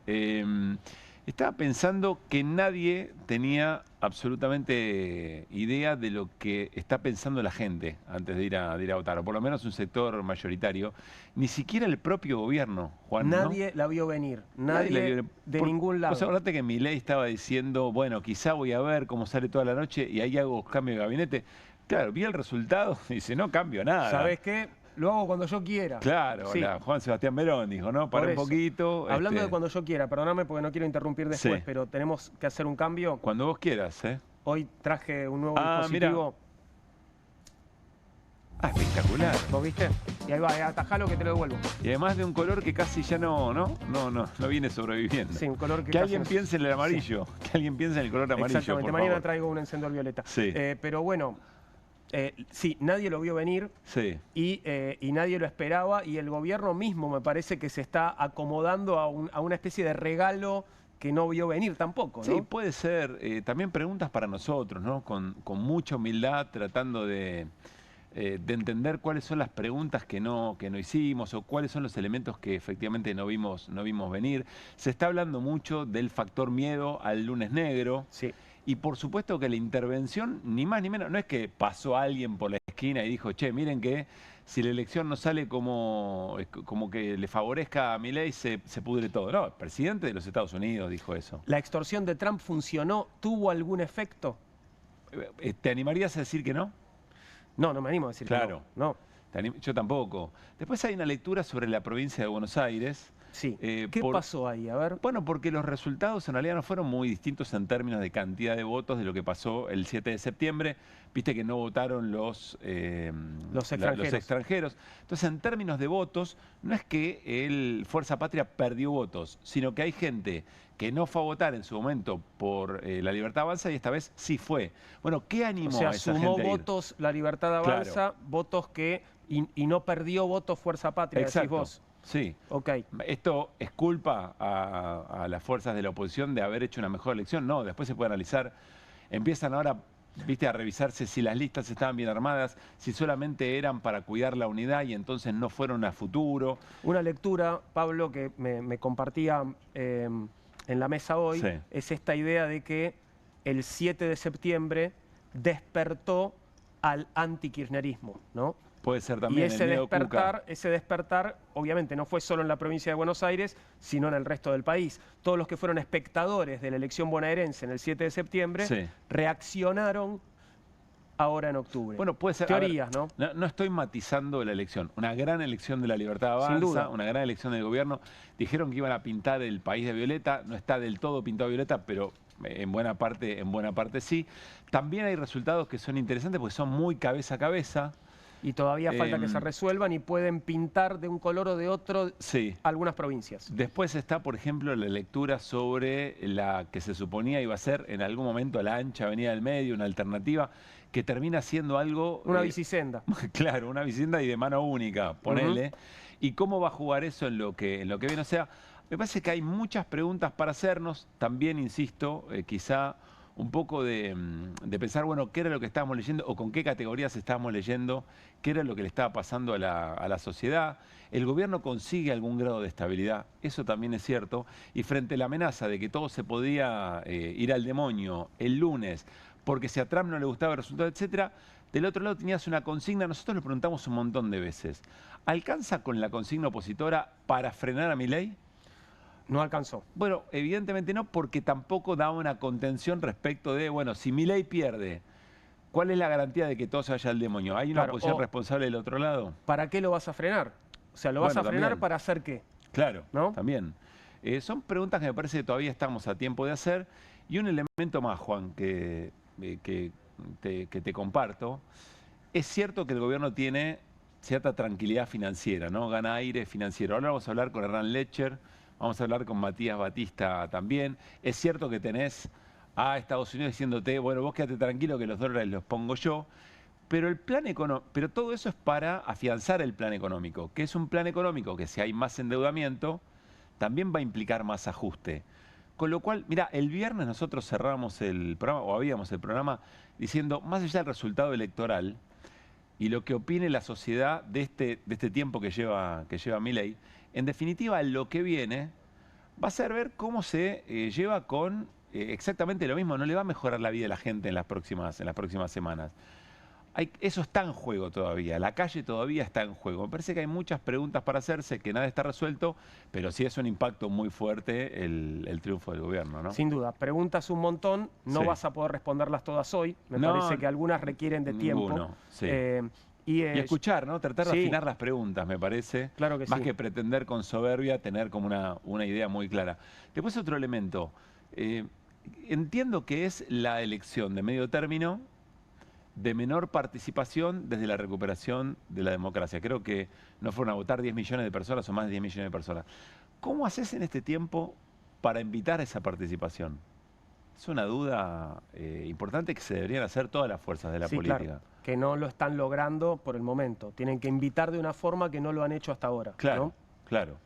Estaba pensando que nadie tenía absolutamente idea de lo que está pensando la gente antes de ir a votar, o por lo menos un sector mayoritario. Ni siquiera el propio gobierno, Juan. Nadie la vio venir. Nadie de ningún lado. Vos acordate que Milei estaba diciendo, bueno, quizá voy a ver cómo sale toda la noche y ahí hago cambio de gabinete. Claro, vi el resultado y dice, no cambio nada. ¿Sabés qué? Lo hago cuando yo quiera. Claro, sí. Juan Sebastián Verón dijo, ¿no? Para un poquito. Hablando de cuando yo quiera, perdóname porque no quiero interrumpir después, Sí. pero tenemos que hacer un cambio. Cuando vos quieras, ¿eh? Hoy traje un nuevo Ah, dispositivo. Ah, espectacular. ¿Vos viste? Y ahí va, atajalo que te lo devuelvo. Y además de un color que casi ya no viene sobreviviendo. Sí, un color que Que casi alguien no- piense en el amarillo. Sí. Que alguien piense en el color amarillo, Exactamente, por mañana favor. traigo un encendedor violeta. Sí. Pero bueno, Sí, nadie lo vio venir Sí. y nadie lo esperaba y el gobierno mismo me parece que se está acomodando a una especie de regalo que no vio venir tampoco, ¿no? Sí, puede ser. También preguntas para nosotros, ¿no? Con mucha humildad, tratando de entender cuáles son las preguntas que no hicimos o cuáles son los elementos que efectivamente no vimos venir. Se está hablando mucho del factor miedo al lunes negro. Sí. Y por supuesto que la intervención, ni más ni menos, no es que pasó alguien por la esquina y dijo, che, miren que si la elección no sale como que le favorezca a Milei, se pudre todo. No, el presidente de los Estados Unidos dijo eso. ¿La extorsión de Trump funcionó? ¿Tuvo algún efecto? ¿Te animarías a decir que no? No, no me animo a decir Claro. que no. Yo tampoco. Después hay una lectura sobre la provincia de Buenos Aires. Sí. ¿Qué pasó ahí? A ver. Bueno, porque los resultados en realidad no fueron muy distintos en términos de cantidad de votos de lo que pasó el 7 de septiembre. Viste que no votaron los extranjeros. Entonces, en términos de votos, no es que el Fuerza Patria perdió votos, sino que hay gente que no fue a votar en su momento por La Libertad Avanza y esta vez sí fue. Bueno, ¿qué animó a esa sumó gente a ir? votos La Libertad Avanza, Claro. votos que... Y no perdió votos Fuerza Patria, decís Exacto. vos. Sí. Ok. ¿Esto es culpa a las fuerzas de la oposición de haber hecho una mejor elección? No, después se puede analizar. Empiezan ahora, viste, a revisarse si las listas estaban bien armadas, si solamente eran para cuidar la unidad y entonces no fueron a futuro. Una lectura, Pablo, que me compartía en la mesa hoy, Sí. es esta idea de que el 7 de septiembre despertó al antikirchnerismo, ¿no? Puede ser Y también ese el neo Cuca. despertar, obviamente, no fue solo en la provincia de Buenos Aires, sino en el resto del país. Todos los que fueron espectadores de la elección bonaerense en el 7 de septiembre Sí. reaccionaron ahora en octubre. Bueno, puede ser. A ver, Teorías, ¿no? No estoy matizando la elección. Una gran elección de La Libertad Sin duda. Avanza, una gran elección del gobierno. Dijeron que iban a pintar el país de violeta. No está del todo pintado de violeta, pero en buena parte sí. También hay resultados que son interesantes porque son muy cabeza a cabeza. Y todavía falta que se resuelvan y pueden pintar de un color o de otro algunas provincias. Después está, por ejemplo, la lectura sobre la que se suponía iba a ser en algún momento la ancha avenida del medio, una alternativa, que termina siendo algo... Una bicisenda. Claro, una bicisenda y de mano única, ponele. ¿Y cómo va a jugar eso en lo que viene? O sea, me parece que hay muchas preguntas para hacernos. También, insisto, quizá un poco de pensar, bueno, qué era lo que estábamos leyendo o con qué categorías estábamos leyendo, qué era lo que le estaba pasando a la sociedad. El gobierno consigue algún grado de estabilidad, eso también es cierto, y frente a la amenaza de que todo se podía ir al demonio el lunes, porque si a Trump no le gustaba el resultado, etcétera, del otro lado tenías una consigna, nosotros lo preguntamos un montón de veces, ¿alcanza con la consigna opositora para frenar a Milei? No alcanzó. Bueno, evidentemente no, porque tampoco da una contención respecto de, bueno, si Milei pierde, ¿cuál es la garantía de que todo se vaya al demonio? ¿Hay una oposición responsable del otro lado? ¿Para qué lo vas a frenar? O sea, ¿lo vas a frenar también. para hacer qué? Claro, ¿no? También. Son preguntas que me parece que todavía estamos a tiempo de hacer. Y un elemento más, Juan, que te comparto. Es cierto que el gobierno tiene cierta tranquilidad financiera, ¿no? Gana aire financiero. Ahora vamos a hablar con Hernán Lecher. Vamos a hablar con Matías Batista también. Es cierto que tenés a Estados Unidos diciéndote, bueno, vos quédate tranquilo que los dólares los pongo yo. Pero pero todo eso es para afianzar el plan económico, que es un plan económico que si hay más endeudamiento, también va a implicar más ajuste. Con lo cual, mira, el viernes nosotros cerramos el programa, o habíamos el programa, diciendo, más allá del resultado electoral y lo que opine la sociedad de este tiempo que lleva Milei, en definitiva, lo que viene va a ser ver cómo se lleva con exactamente lo mismo. No le va a mejorar la vida de la gente en las próximas semanas. Eso está en juego todavía. La calle todavía está en juego. Me parece que hay muchas preguntas para hacerse, que nada está resuelto, pero sí es un impacto muy fuerte el triunfo del gobierno, ¿no? Sin duda. Preguntas un montón. No vas a poder responderlas todas hoy. Me parece que algunas requieren de tiempo. Sí. Y escuchar, ¿no? Tratar de afinar las preguntas, me parece. Claro que Más que pretender con soberbia tener como una idea muy clara. Después otro elemento. Entiendo que es la elección de medio término de menor participación desde la recuperación de la democracia. Creo que no fueron a votar 10 millones de personas o más de 10 millones de personas. ¿Cómo haces en este tiempo para invitar a esa participación? Es una duda importante que se deberían hacer todas las fuerzas de la política. Claro. que no lo están logrando por el momento. Tienen que invitar de una forma que no lo han hecho hasta ahora. Claro, ¿no? claro.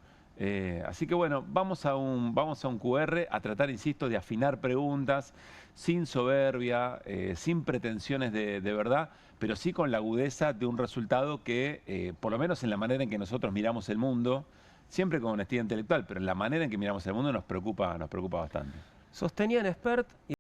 Así que bueno, vamos a un QR a tratar, insisto, de afinar preguntas sin soberbia, sin pretensiones de verdad, pero sí con la agudeza de un resultado que, por lo menos en la manera en que nosotros miramos el mundo, siempre con honestidad intelectual, pero en la manera en que miramos el mundo nos preocupa bastante. Sostenían Expert